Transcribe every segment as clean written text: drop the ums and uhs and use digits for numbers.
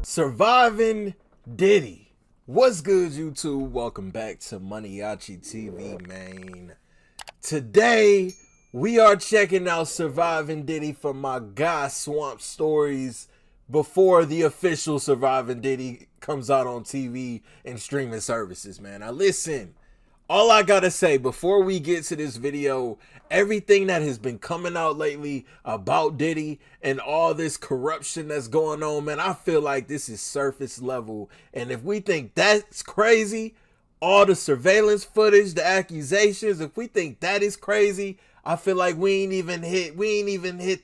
Surviving Diddy. What's good, YouTube? Welcome back to MANIACITV, man. Today, we are checking out Surviving Diddy from my guy Swamp Stories before the official Surviving Diddy comes out on TV and streaming services, man. Now listen, all I gotta say before we get to this video, everything that has been coming out lately about Diddy and all this corruption that's going on, man, I feel like this is surface level. And if we think that's crazy, all the surveillance footage, the accusations, if we think that is crazy, I feel like we ain't even hit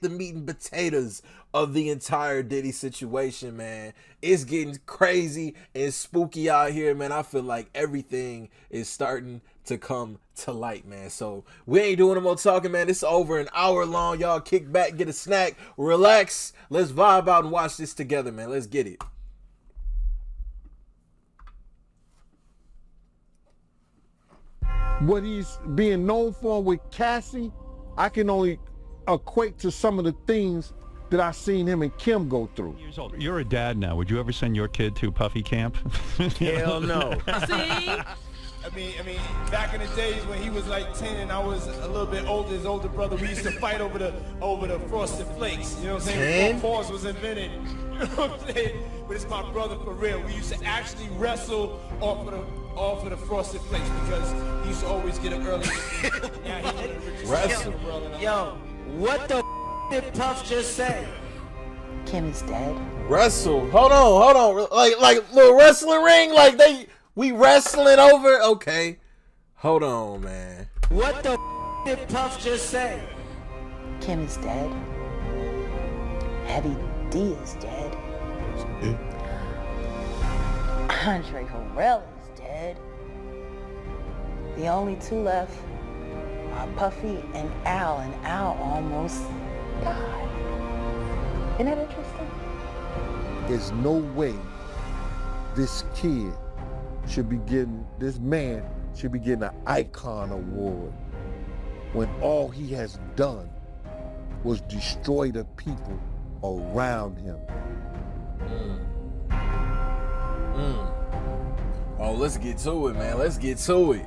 the meat and potatoes of the entire Diddy situation, man. It's getting crazy and spooky out here, man. I feel like everything is starting to come to light, man. So we ain't doing no more talking, man. It's over an hour long. Y'all kick back, get a snack, relax. Let's vibe out and watch this together, man. Let's get it. What he's being known for with Cassie, I can only equate to some of the things that I've seen him and Kim go through. Years old. You're a dad now. Would you ever send your kid to Puffy camp? Hell no. See? I mean, back in the days when he was like 10 and I was a little bit older, his older brother, we used to fight over the Frosted Flakes. You know what I'm saying? Before pause was invented. You know what I'm saying? But it's my brother for real. We used to actually wrestle off of the Frosted Flakes because he used to always get up early. Yeah, he did Wrestle. Yo, what the did Puff just say? Kim is dead. Wrestle. Hold on. Like little wrestling ring. Like we wrestling over. Okay. Hold on, man. What the did Puff just say? Kim is dead. Heavy D is dead. Andre Harrell is dead. The only two left are Puffy and Al almost died. Isn't that interesting? There's no way this kid should be getting, this man should be getting an icon award when all he has done was destroy the people around him. Oh, let's get to it, man. Let's get to it.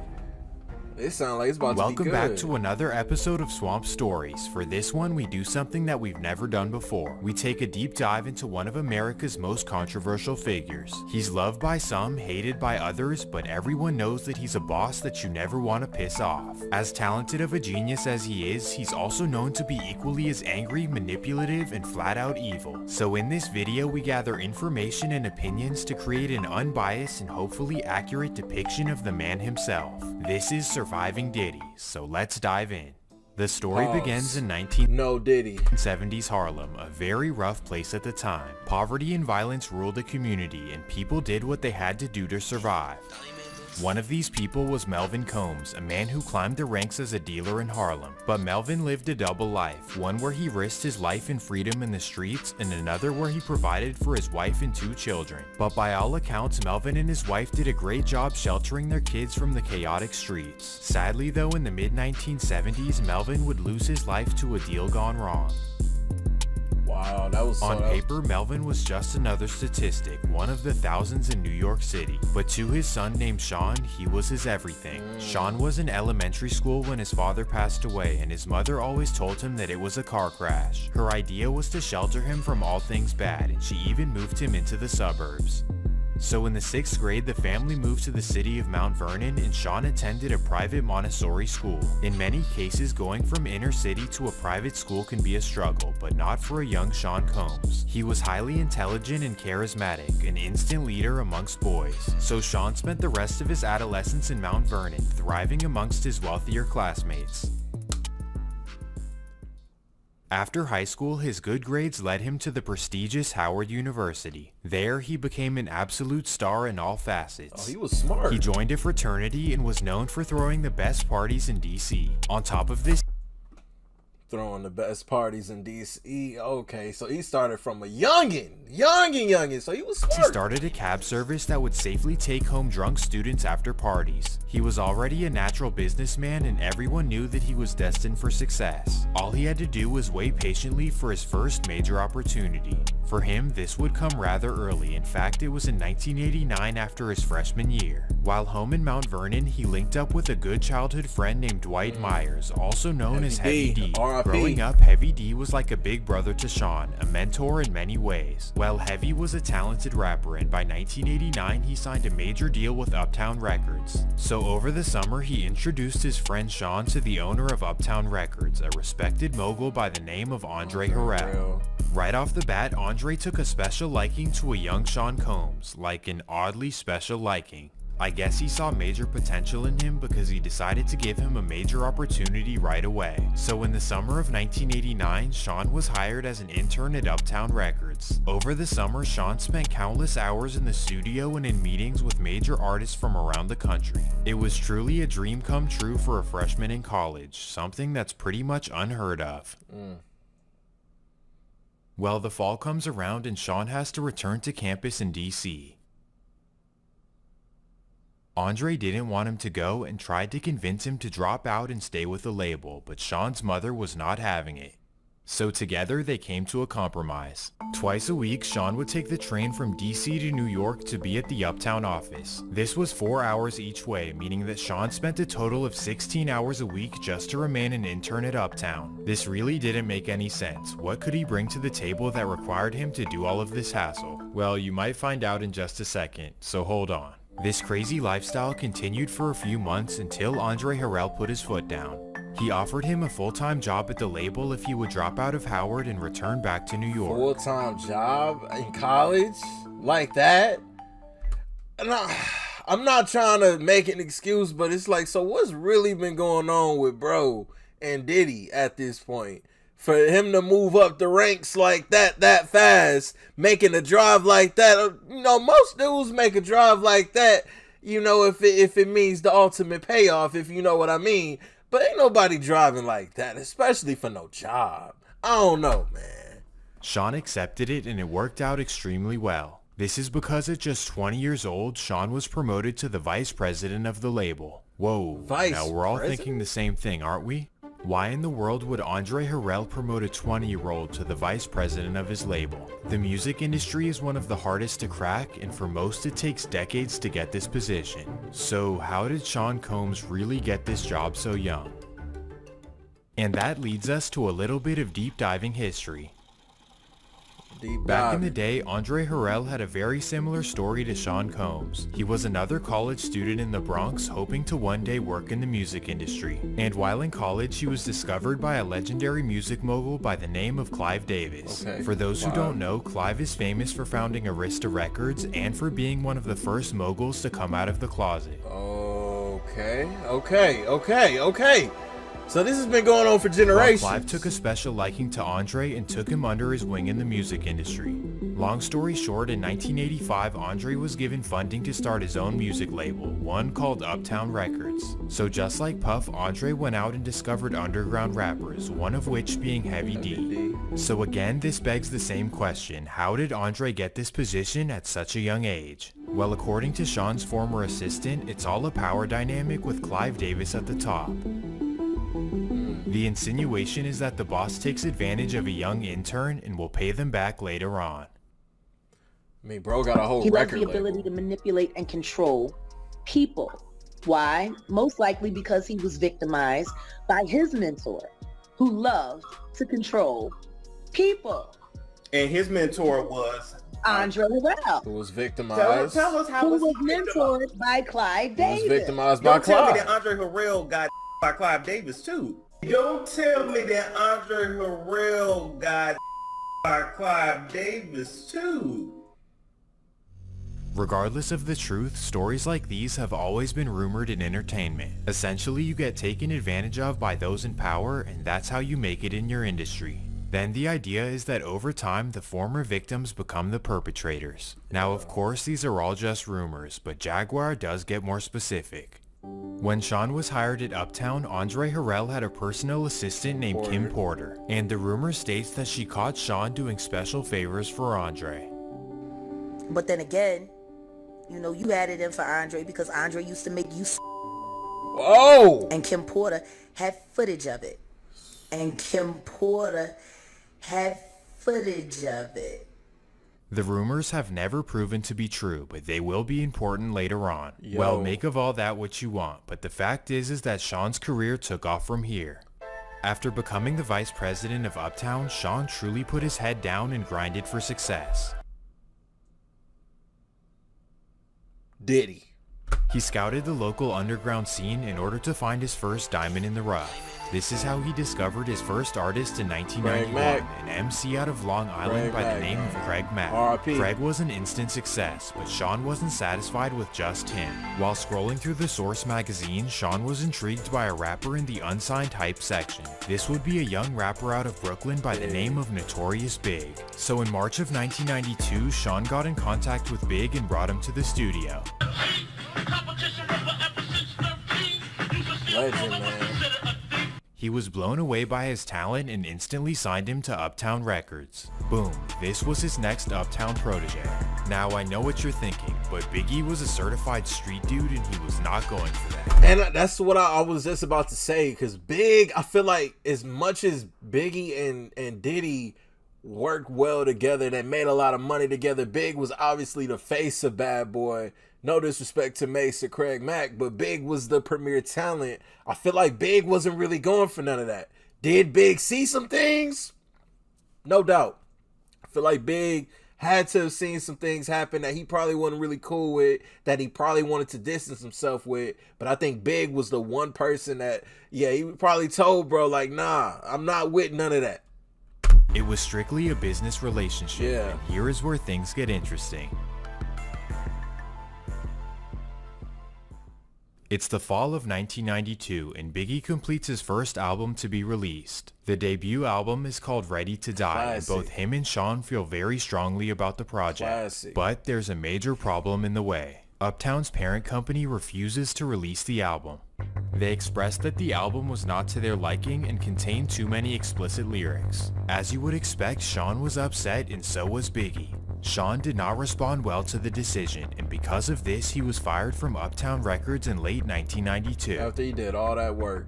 It sounds like it's about to be Welcome good. back to another episode of Swamp Stories. For this one, we do something that we've never done before. We take a deep dive into one of America's most controversial figures. He's loved by some, hated by others, but everyone knows that he's a boss that you never want to piss off. As talented of a genius as he is, he's also known to be equally as angry, manipulative, and flat out evil. So in this video, we gather information and opinions to create an unbiased and hopefully accurate depiction of the man himself. This is Surviving Diddy, so let's dive in. The story begins in 1970s Harlem, a very rough place at the time. Poverty and violence ruled the community, and people did what they had to do to survive. One of these people was Melvin Combs, a man who climbed the ranks as a dealer in Harlem. But Melvin lived a double life, one where he risked his life and freedom in the streets, and another where he provided for his wife and 2 children. But by all accounts, Melvin and his wife did a great job sheltering their kids from the chaotic streets. Sadly though, in the mid-1970s, Melvin would lose his life to a deal gone wrong. Wow, that was on paper, Melvin was just another statistic, one of the thousands in New York City. But to his son named Sean, he was his everything. Sean was in elementary school when his father passed away, and his mother always told him that it was a car crash. Her idea was to shelter him from all things bad, and she even moved him into the suburbs. So in the 6th grade, the family moved to the city of Mount Vernon, and Sean attended a private Montessori school. In many cases, going from inner city to a private school can be a struggle, but not for a young Sean Combs. He was highly intelligent and charismatic, an instant leader amongst boys. So Sean spent the rest of his adolescence in Mount Vernon, thriving amongst his wealthier classmates. After high school, his good grades led him to the prestigious Howard University. There, he became an absolute star in all facets. Oh, he was smart. He joined a fraternity and was known for throwing the best parties in DC. On top of this, Throwing the best parties in DC. Okay, so he started from a youngin. So he was smart. He started a cab service that would safely take home drunk students after parties. He was already a natural businessman and everyone knew that he was destined for success. All he had to do was wait patiently for his first major opportunity. For him, this would come rather early. In fact, it was in 1989 after his freshman year. While home in Mount Vernon, he linked up with a good childhood friend named Dwight Myers, also known as Heavy D. Growing up, Heavy D was like a big brother to Sean, a mentor in many ways. Well, Heavy was a talented rapper, and by 1989 he signed a major deal with Uptown Records. So over the summer, he introduced his friend Sean to the owner of Uptown Records, a respected mogul by the name of Andre Harrell. Right off the bat, Andre took a special liking to a young Sean Combs, like an oddly special liking. I guess he saw major potential in him because he decided to give him a major opportunity right away. So in the summer of 1989, Sean was hired as an intern at Uptown Records. Over the summer, Sean spent countless hours in the studio and in meetings with major artists from around the country. It was truly a dream come true for a freshman in college, something that's pretty much unheard of. Well, the fall comes around and Sean has to return to campus in DC. Andre didn't want him to go and tried to convince him to drop out and stay with the label, but Sean's mother was not having it. So together they came to a compromise. Twice a week, Sean would take the train from DC to New York to be at the Uptown office. This was 4 hours each way, meaning that Sean spent a total of 16 hours a week just to remain an intern at Uptown. This really didn't make any sense. What could he bring to the table that required him to do all of this hassle? Well, you might find out in just a second, so hold on. This crazy lifestyle continued for a few months until Andre Harrell put his foot down. He offered him a full-time job at the label if he would drop out of Howard and return back to New York. Full-time job in college? Like that? And I'm not trying to make an excuse, but it's like, so what's really been going on with Bro and Diddy at this point? For him to move up the ranks like that fast, making a drive like that, you know, most dudes make a drive like that, you know, if it means the ultimate payoff, if you know what I mean. But ain't nobody driving like that, especially for no job. I don't know, man. Sean accepted it and it worked out extremely well. This is because at just 20 years old, Sean was promoted to the vice president of the label. Whoa, now we're all thinking the same thing, aren't we? Why in the world would Andre Harrell promote a 20-year-old to the vice president of his label? The music industry is one of the hardest to crack, and for most it takes decades to get this position. So how did Sean Combs really get this job so young? And that leads us to a little bit of deep diving history. Back in the day, Andre Harrell had a very similar story to Sean Combs. He was another college student in the Bronx hoping to one day work in the music industry. And while in college, he was discovered by a legendary music mogul by the name of Clive Davis. For those who don't know, Clive is famous for founding Arista Records and for being one of the first moguls to come out of the closet. Okay. So this has been going on for generations. Well, Clive took a special liking to Andre and took him under his wing in the music industry. Long story short, in 1985, Andre was given funding to start his own music label, one called Uptown Records. So just like Puff, Andre went out and discovered underground rappers, one of which being Heavy D. So again, this begs the same question: how did Andre get this position at such a young age? Well, according to Sean's former assistant, it's all a power dynamic with Clive Davis at the top. The insinuation is that the boss takes advantage of a young intern and will pay them back later on. I mean, Bro got a whole He has record the ability to manipulate and control people. Why? Most likely because he was victimized by his mentor, who loved to control people. And his mentor was Andre Harrell, who was victimized. Tell us how who was victimized mentored by Clive Davis. Was victimized by Don't tell me Clive. that Andre Harrell got by Clive Davis too. Don't tell me that Andre Harrell got by Clive Davis too. Regardless of the truth, stories like these have always been rumored in entertainment. Essentially, you get taken advantage of by those in power, and that's how you make it in your industry. Then the idea is that over time, the former victims become the perpetrators. Now, of course, these are all just rumors, but Jaguar does get more specific. When Sean was hired at Uptown, Andre Harrell had a personal assistant named Kim Porter, and the rumor states that she caught Sean doing special favors for Andre. But then again, you know, you had it in for Andre because Andre used to make you Oh! and Kim Porter had footage of it. The rumors have never proven to be true, but they will be important later on. Yo. Well, make of all that what you want, but the fact is that Sean's career took off from here. After becoming the vice president of Uptown, Sean truly put his head down and grinded for success. Diddy. He scouted the local underground scene in order to find his first diamond in the rough. This is how he discovered his first artist in 1991, an MC out of Long Island by the name of Craig Mack. R.I.P. Craig was an instant success, but Sean wasn't satisfied with just him. While scrolling through the Source magazine, Sean was intrigued by a rapper in the unsigned hype section. This would be a young rapper out of Brooklyn by the name of Notorious Big. So in March of 1992, Sean got in contact with Big and brought him to the studio. Legend, man. He was blown away by his talent and instantly signed him to Uptown Records. Boom, this was his next Uptown protege. Now I know what you're thinking, but Biggie was a certified street dude and he was not going for that. And that's what I was just about to say, because Big, I feel like as much as Biggie and Diddy worked well together, they made a lot of money together, Big was obviously the face of Bad Boy. No disrespect to Mace or Craig Mack, but Big was the premier talent. I feel like Big wasn't really going for none of that. Did Big see some things? No doubt. I feel like Big had to have seen some things happen that he probably wasn't really cool with, that he probably wanted to distance himself with. But I think Big was the one person that, yeah, he probably told bro, like, nah, I'm not with none of that. It was strictly a business relationship, Yeah. and here is where things get interesting. It's the fall of 1992 and Biggie completes his first album to be released. The debut album is called Ready to Die, Classic. and both him and Sean feel very strongly about the project. Classic. But there's a major problem in the way. Uptown's parent company refuses to release the album. They expressed that the album was not to their liking and contained too many explicit lyrics. As you would expect, Sean was upset and so was Biggie. Sean did not respond well to the decision, and because of this, he was fired from Uptown Records in late 1992. After he did all that work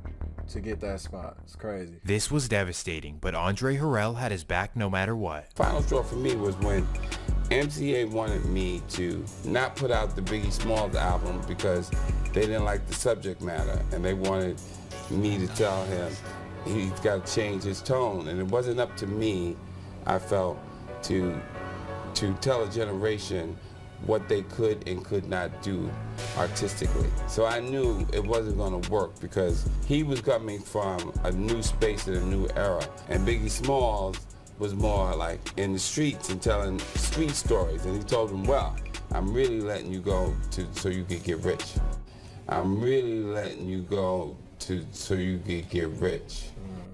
to get that spot. It's crazy. This was devastating, but Andre Harrell had his back no matter what. Final straw for me was when MCA wanted me to not put out the Biggie Smalls album because they didn't like the subject matter, and they wanted me to tell him he's got to change his tone. And it wasn't up to me, I felt, to tell a generation what they could and could not do artistically. So I knew it wasn't going to work because he was coming from a new space and a new era. And Biggie Smalls was more like in the streets and telling street stories. And he told them, well, I'm really letting you go so you could get rich. I'm really letting you go so you could get rich.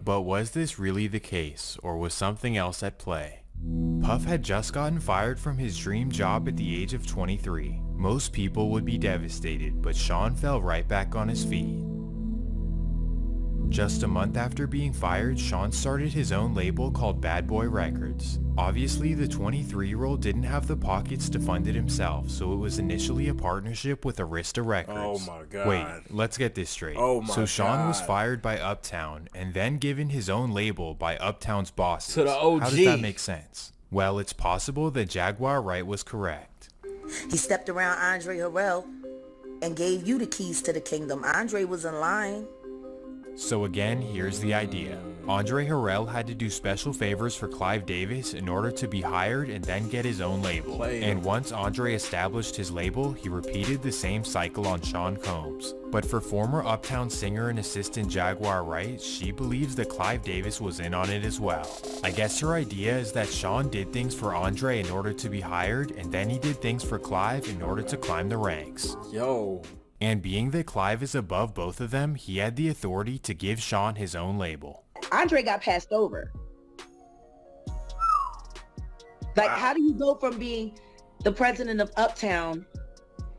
But was this really the case, or was something else at play? Puff had just gotten fired from his dream job at the age of 23. Most people would be devastated, but Sean fell right back on his feet. Just a month after being fired, Sean started his own label called Bad Boy Records. Obviously, the 23-year-old didn't have the pockets to fund it himself, so it was initially a partnership with Arista Records. Oh my God. Wait, let's get this straight. Oh my So Sean was God. fired by Uptown, and then given his own label by Uptown's bosses. To the OG. How does that make sense? Well, it's possible that Jaguar Wright was correct. He stepped around Andre Harrell and gave you the keys to the kingdom. Andre was in line. So again, here's the idea. Andre Harrell had to do special favors for Clive Davis in order to be hired and then get his own label. Played him. And once Andre established his label, he repeated the same cycle on Sean Combs. But for former Uptown singer and assistant Jaguar Wright, she believes that Clive Davis was in on it as well. I guess her idea is that Sean did things for Andre in order to be hired, and then he did things for Clive in order to climb the ranks. Yo. And being that Clive is above both of them, he had the authority to give Sean his own label. Andre got passed over. Like, how do you go from being the president of Uptown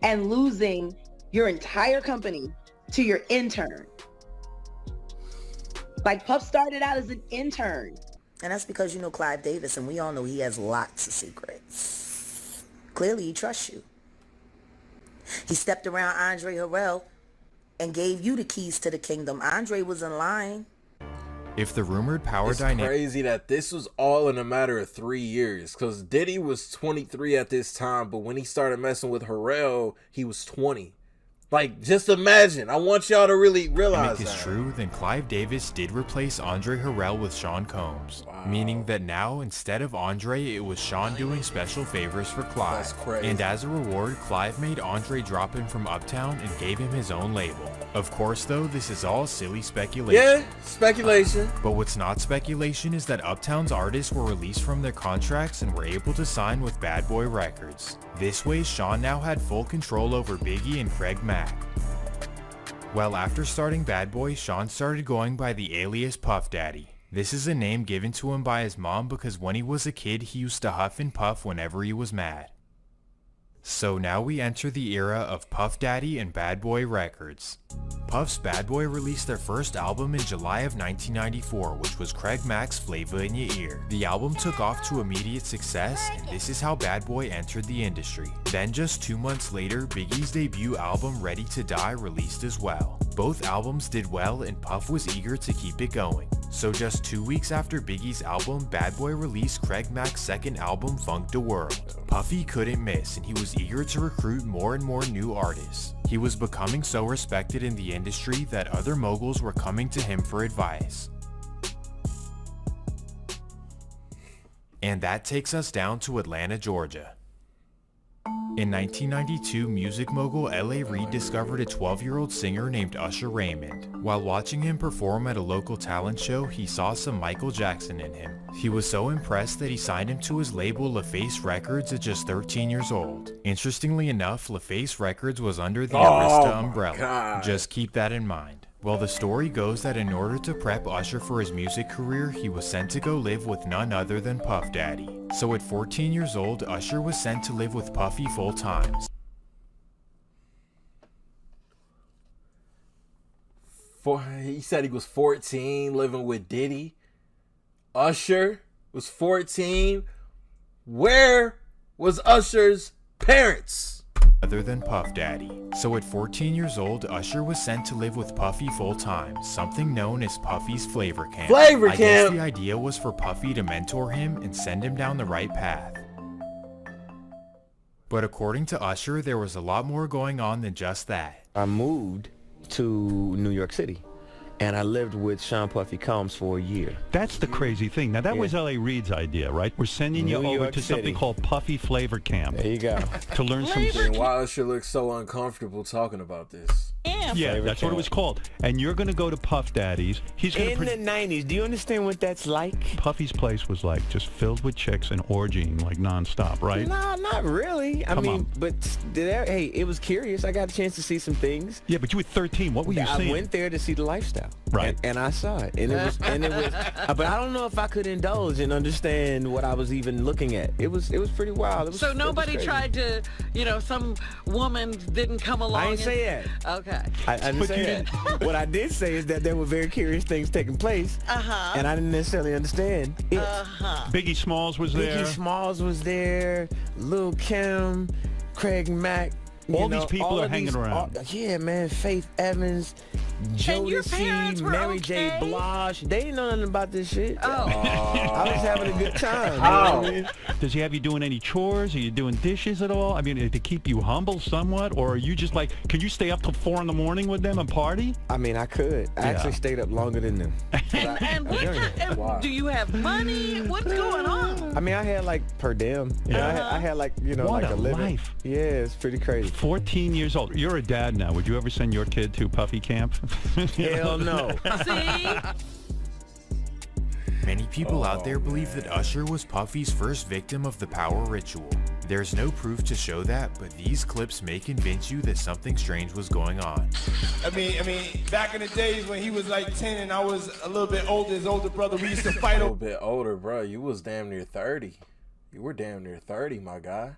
and losing your entire company to your intern. Like Puff started out as an intern. And that's because you know Clive Davis, and we all know he has lots of secrets. Clearly, he trusts you. He stepped around Andre Harrell and gave you the keys to the kingdom. Andre was in line. If the rumored power It's dynamic... crazy that this was all in a matter of 3 years, because Diddy was 23 at this time, but when he started messing with Harrell, he was 20. Like, just imagine. I want y'all to really realize If it's that. true, then Clive Davis did replace Andre Harrell with Sean Combs, meaning that now instead of Andre, it was Sean doing special favors for Clive. That's crazy. And as a reward, Clive made Andre drop him from Uptown and gave him his own label. Of course, though, this is all silly speculation. Yeah, speculation. But what's not speculation is that Uptown's artists were released from their contracts and were able to sign with Bad Boy Records. This way, Sean now had full control over Biggie and Craig Mack. Well, after starting Bad Boy, Sean started going by the alias Puff Daddy. This is a name given to him by his mom because when he was a kid, he used to huff and puff whenever he was mad. So now we enter the era of Puff Daddy and Bad Boy Records. Puff's Bad Boy released their first album in July of 1994, which was Craig Mack's Flavor in Your Ear. The album took off to immediate success, and this is how Bad Boy entered the industry. Then just 2 months later, Biggie's debut album Ready to Die released as well. Both albums did well, and Puff was eager to keep it going. So just 2 weeks after Biggie's album, Bad Boy released Craig Mack's second album, Funk the World. Puffy couldn't miss, and he was eager to recruit more and more new artists. He was becoming so respected in the industry that other moguls were coming to him for advice. And that takes us down to Atlanta, Georgia. In 1992, music mogul L.A. Reid discovered a 12-year-old singer named Usher Raymond. While watching him perform at a local talent show, he saw some Michael Jackson in him. He was so impressed that he signed him to his label LaFace Records at just 13 years old. Interestingly enough, LaFace Records was under the Arista umbrella. God. Just keep that in mind. Well, the story goes that in order to prep Usher for his music career, he was sent to go live with none other than Puff Daddy. So at 14 years old, Usher was sent to live with Puffy full time. He said he was 14 living with Diddy. Usher was 14. Where was Usher's parents? Other than Puff Daddy. So at 14 years old, Usher was sent to live with Puffy full time, something known as Puffy's Flavor Camp. Flavor I guess Camp! the idea was for Puffy to mentor him and send him down the right path. But according to Usher, there was a lot more going on than just that. I moved to New York City, and I lived with Sean Puffy Combs for a year. That's the crazy thing. Now, that was L.A. Reid's idea, right? We're sending you New over York to City. something called Puffy Flavor Camp There you go. to learn some... And why Usher looks so uncomfortable talking about this? Yeah, Flavor that's what it Camp. was called. And you're going to go to Puff Daddy's. He's going In to... the 90s, do you understand what that's like? Puffy's place was like just filled with chicks and orgying like nonstop, right? Nah, not really. I Come mean, on. but hey, it was curious. I got a chance to see some things. Yeah, but you were 13. What were you I seeing? went there to see the lifestyle, Right. And I saw it, and it was, but I don't know if I could indulge and understand what I was even looking at. It was pretty wild. It was, So it was nobody crazy. tried to, some woman didn't come along. I didn't say that. Okay. I didn't But say you that. What I did say is that there were very curious things taking place, and I didn't necessarily understand it. Biggie Smalls was there. Biggie Smalls was there, Lil Kim, Craig Mack. All these people all are of hanging around. Yeah, man. Faith Evans, And your parents Jodeci, were Mary J. okay? Blige. They didn't know nothing about this shit. Oh. I was having a good time. How? You know what I mean? Does he have you doing any chores? Are you doing dishes at all? I mean, to keep you humble somewhat? Or are you just like, can you stay up till 4 in the morning with them and party? I mean, I could. I actually stayed up longer than them. And what kind, Wow. do you have money? What's going on? I mean, I had like per diem. Yeah. I had like, What like a a living. life. Yeah, it's pretty crazy. 14 years old. You're a dad now. Would you ever send your kid to Puffy Camp? Hell no. See? Many people out there believe that Usher was Puffy's first victim of the power ritual. There's no proof to show that, but these clips may convince you that something strange was going on. I mean, back in the days when he was like 10 and I was a little bit older, his older brother, we used to fight A little over. bit older, bro. You was damn near 30. You were damn near 30, my guy.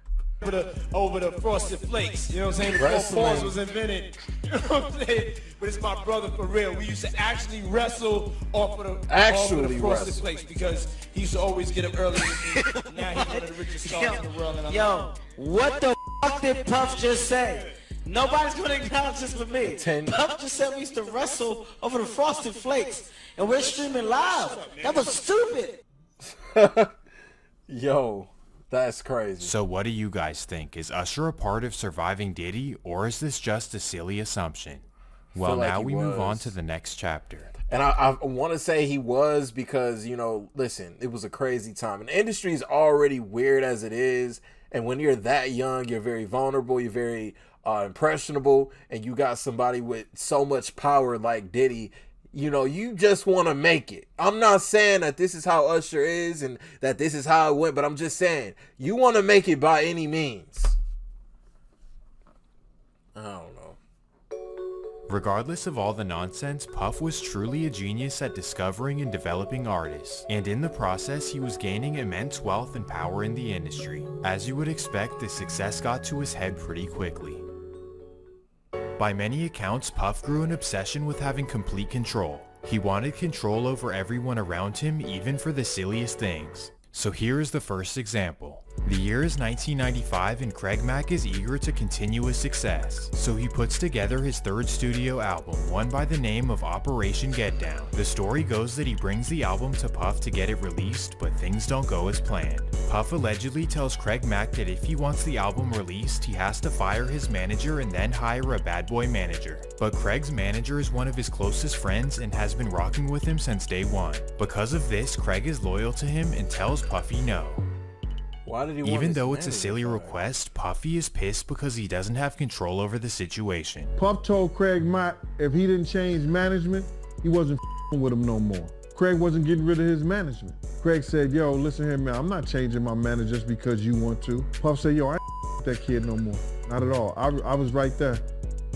over the frosted flakes. You know what I'm saying? Before pause was invented. You know what I'm saying? But it's my brother for real. We used to actually wrestle off of the frosted flakes because he used to always get up early. Now he's one of the richest stars in the world. And Yo, what the fuck did Puff just say? Nobody's gonna acknowledge this but me. Puff just said we used to wrestle over the frosted flakes, and we're streaming live. That was stupid. Yo, that's crazy. So what do you guys think? Is Usher a part of surviving Diddy, or is this just a silly assumption? Well, now we move on to the next chapter. And I want to say he was because, you know, listen, it was a crazy time. And the industry is already weird as it is. And when you're that young, you're very vulnerable, you're very impressionable, and you got somebody with so much power like Diddy. You know, you just want to make it. I'm not saying that this is how Usher is and that this is how it went, but I'm just saying you want to make it by any means. I don't know. Regardless of all the nonsense, Puff was truly a genius at discovering and developing artists, and in the process he was gaining immense wealth and power in the industry. As you would expect, the success got to his head pretty quickly. By many accounts, Puff grew an obsession with having complete control. He wanted control over everyone around him, even for the silliest things. So here is the first example. The year is 1995 and Craig Mack is eager to continue his success, so he puts together his third studio album, one by the name of Operation Get Down. The story goes that he brings the album to Puff to get it released, but things don't go as planned. Puff allegedly tells Craig Mack that if he wants the album released, he has to fire his manager and then hire a bad boy manager. But Craig's manager is one of his closest friends and has been rocking with him since day one. Because of this, Craig is loyal to him and tells Puffy no. Why did he want Even though it's a silly request, Puffy is pissed because he doesn't have control over the situation. Puff told Craig Mack if he didn't change management, he wasn't with him no more. Craig wasn't getting rid of his management. Craig said, yo, listen here, man, I'm not changing my manager just because you want to. Puff said, yo, I ain't with that kid no more. Not at all. I was right there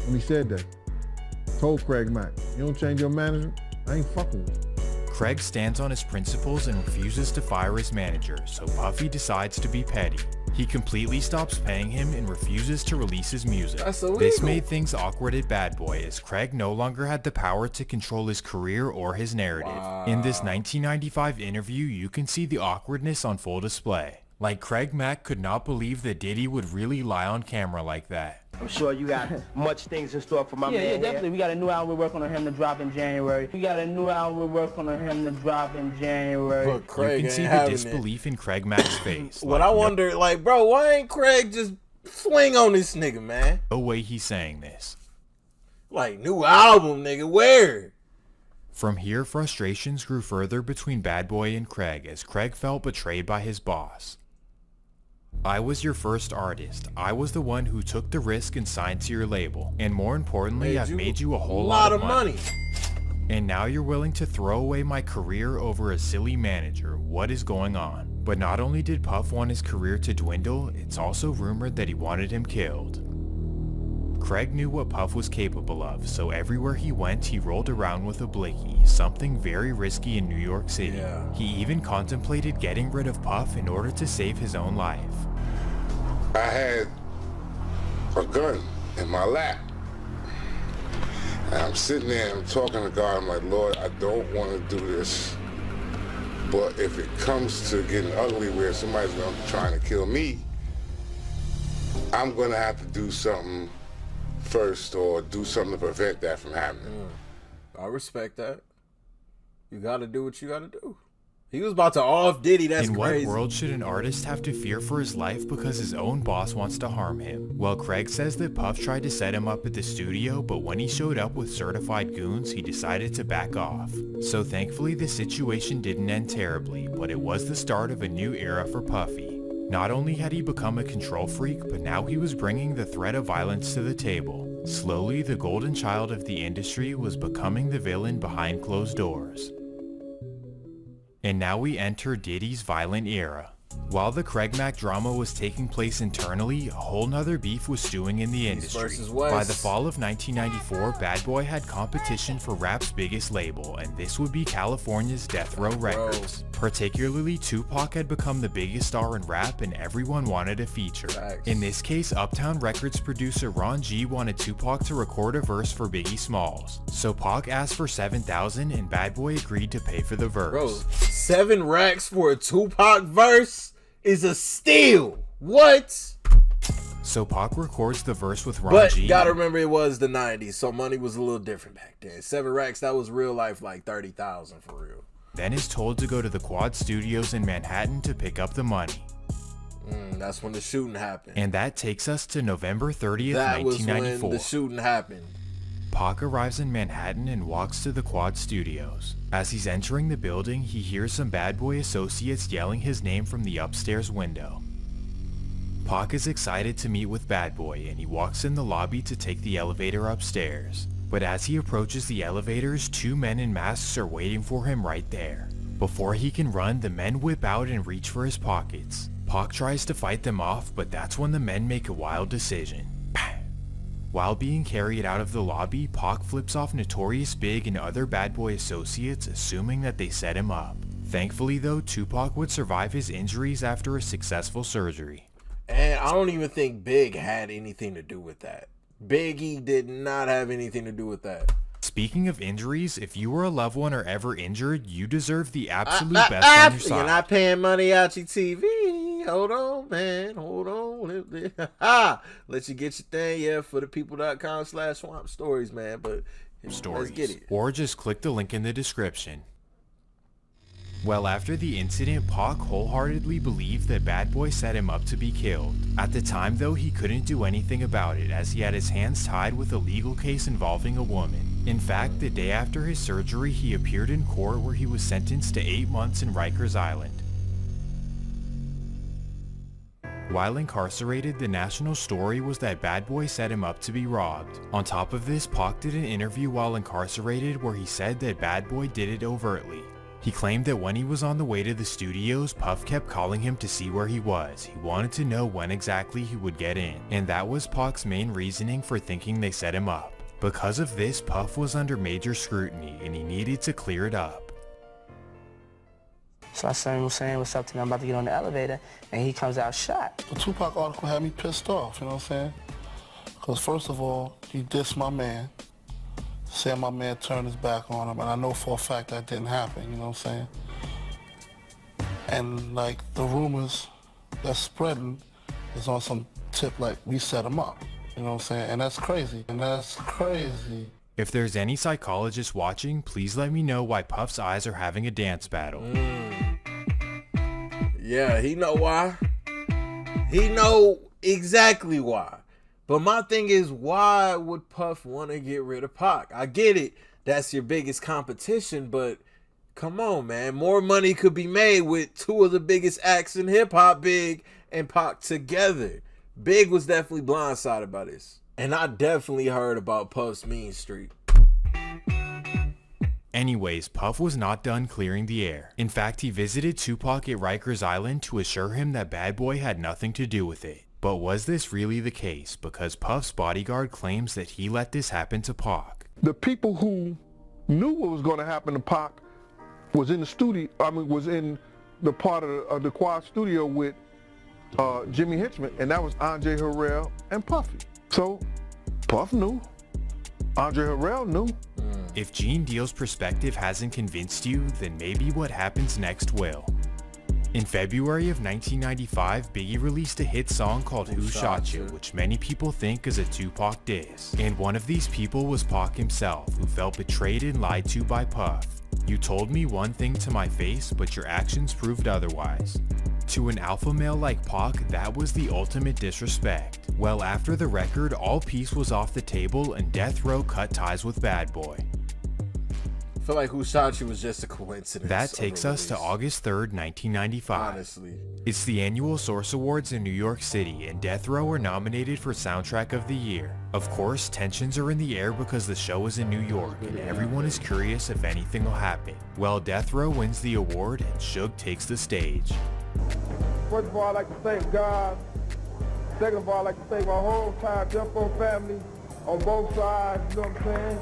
when he said that. Told Craig Mack, you don't change your management, I ain't fucking with you. Craig stands on his principles and refuses to fire his manager, so Puffy decides to be petty. He completely stops paying him and refuses to release his music. This made things awkward at Bad Boy, as Craig no longer had the power to control his career or his narrative. In this 1995 interview, you can see the awkwardness on full display. Like, Craig Mack could not believe that Diddy would really lie on camera like that. I'm sure you got much things in store for my man. Yeah, definitely. We got a new album we're working on him to drop in January. But Craig you can see the disbelief in Craig Mack's face. What I wonder, like, bro, why ain't Craig just swing on this nigga, man? No way he's saying this. Like, new album, nigga, where? From here, frustrations grew further between Bad Boy and Craig as Craig felt betrayed by his boss. I was your first artist. I was the one who took the risk and signed to your label. And more importantly, I've made you a whole lot of money. And now you're willing to throw away my career over a silly manager. What is going on? But not only did Puff want his career to dwindle, it's also rumored that he wanted him killed. Craig knew what Puff was capable of, so everywhere he went, he rolled around with a blicky, something very risky in New York City. Yeah. He even contemplated getting rid of Puff in order to save his own life. I had a gun in my lap. And I'm sitting there and I'm talking to God. I'm like, Lord, I don't want to do this. But if it comes to getting ugly where somebody's going to be trying to kill me, I'm going to have to do something first or do something to prevent that from happening. I respect that. You got to do what you got to do. He was about to off Diddy, that's crazy. In what world should an artist have to fear for his life because his own boss wants to harm him? Well, Craig says that Puff tried to set him up at the studio, but when he showed up with certified goons, he decided to back off. So thankfully, the situation didn't end terribly, but it was the start of a new era for Puffy. Not only had he become a control freak, but now he was bringing the threat of violence to the table. Slowly, the golden child of the industry was becoming the villain behind closed doors. And now we enter Diddy's violent era. While the Craig Mack drama was taking place internally, a whole nother beef was stewing in the industry. By the fall of 1994, Bad Boy had competition for rap's biggest label, and this would be California's Death Row Records. Particularly, Tupac had become the biggest star in rap and everyone wanted a feature. In this case, Uptown Records producer Ron G wanted Tupac to record a verse for Biggie Smalls. So Pac asked for $7,000 and Bad Boy agreed to pay for the verse. Bro, 7 racks for a Tupac verse is a steal. What? So Pac records the verse with Ron But G. gotta remember it was the 90s, so money was a little different back then. 7 racks, that was real life like 30,000 for real. Then is told to go to the Quad Studios in Manhattan to pick up the money. That's when the shooting happened. And that takes us to November 30th, that 1994. was when the shooting happened. Pac arrives in Manhattan and walks to the Quad Studios. As he's entering the building, he hears some Bad Boy associates yelling his name from the upstairs window. Pac is excited to meet with Bad Boy and he walks in the lobby to take the elevator upstairs. But as he approaches the elevators, 2 men in masks are waiting for him right there. Before he can run, the men whip out and reach for his pockets. Pac tries to fight them off, but that's when the men make a wild decision. While being carried out of the lobby, Pac flips off Notorious Big and other Bad Boy associates, assuming that they set him up. Thankfully though, Tupac would survive his injuries after a successful surgery. And I don't even think Big had anything to do with that. Biggie did not have anything to do with that. Speaking of injuries, if you or a loved one are ever injured, you deserve the absolute best on your side. You're not paying MANIACITV. Hold on, man. Hold on. Let you get your thing, yeah, for the people.com/swamp stories, man. But let's get it. Or just click the link in the description. Well, after the incident, Pac wholeheartedly believed that Bad Boy set him up to be killed. At the time though, he couldn't do anything about it as he had his hands tied with a legal case involving a woman. In fact, the day after his surgery, he appeared in court where he was sentenced to 8 months in Rikers Island. While incarcerated, the national story was that Bad Boy set him up to be robbed. On top of this, Pac did an interview while incarcerated where he said that Bad Boy did it overtly. He claimed that when he was on the way to the studios, Puff kept calling him to see where he was. He wanted to know when exactly he would get in, and that was Pac's main reasoning for thinking they set him up. Because of this, Puff was under major scrutiny and he needed to clear it up. So I started saying what's up to him, I'm about to get on the elevator, and he comes out shot. The Tupac article had me pissed off, you know what I'm saying? Because first of all, he dissed my man, said my man turned his back on him, and I know for a fact that didn't happen, you know what I'm saying? And like the rumors that's spreading is on some tip like we set him up, you know what I'm saying? And that's crazy, If there's any psychologists watching, please let me know why Puff's eyes are having a dance battle. Yeah, he know why. He know exactly why. But my thing is, why would Puff want to get rid of Pac? I get it. That's your biggest competition, but come on, man. More money could be made with 2 of the biggest acts in hip-hop, Big and Pac together. Big was definitely blindsided by this. And I definitely heard about Puff's mean streak. Anyways, Puff was not done clearing the air. In fact, he visited Tupac at Rikers Island to assure him that Bad Boy had nothing to do with it. But was this really the case? Because Puff's bodyguard claims that he let this happen to Pac. The people who knew what was going to happen to Pac was in the studio, was in the part of the Quad Studio with Jimmy Hitchman, and that was Andre Harrell and Puffy. So, Puff knew. Andre Harrell knew. If Gene Deal's perspective hasn't convinced you, then maybe what happens next will. In February of 1995, Biggie released a hit song called Who Shot You, which many people think is a Tupac diss. And one of these people was Pac himself, who felt betrayed and lied to by Puff. You told me one thing to my face, but your actions proved otherwise. To an alpha male like Pac, that was the ultimate disrespect. Well, after the record, all peace was off the table and Death Row cut ties with Bad Boy. I feel like Who Shot You was just a coincidence. That takes us to August 3rd, 1995. Honestly. It's the annual Source Awards in New York City, and Death Row were nominated for Soundtrack of the Year. Of course, tensions are in the air because the show is in New York, and everyone is curious if anything will happen. Well, Death Row wins the award, and Suge takes the stage. First of all, I'd like to thank God. Second of all, I'd like to thank my whole entire Death Row family on both sides, you know what I'm saying?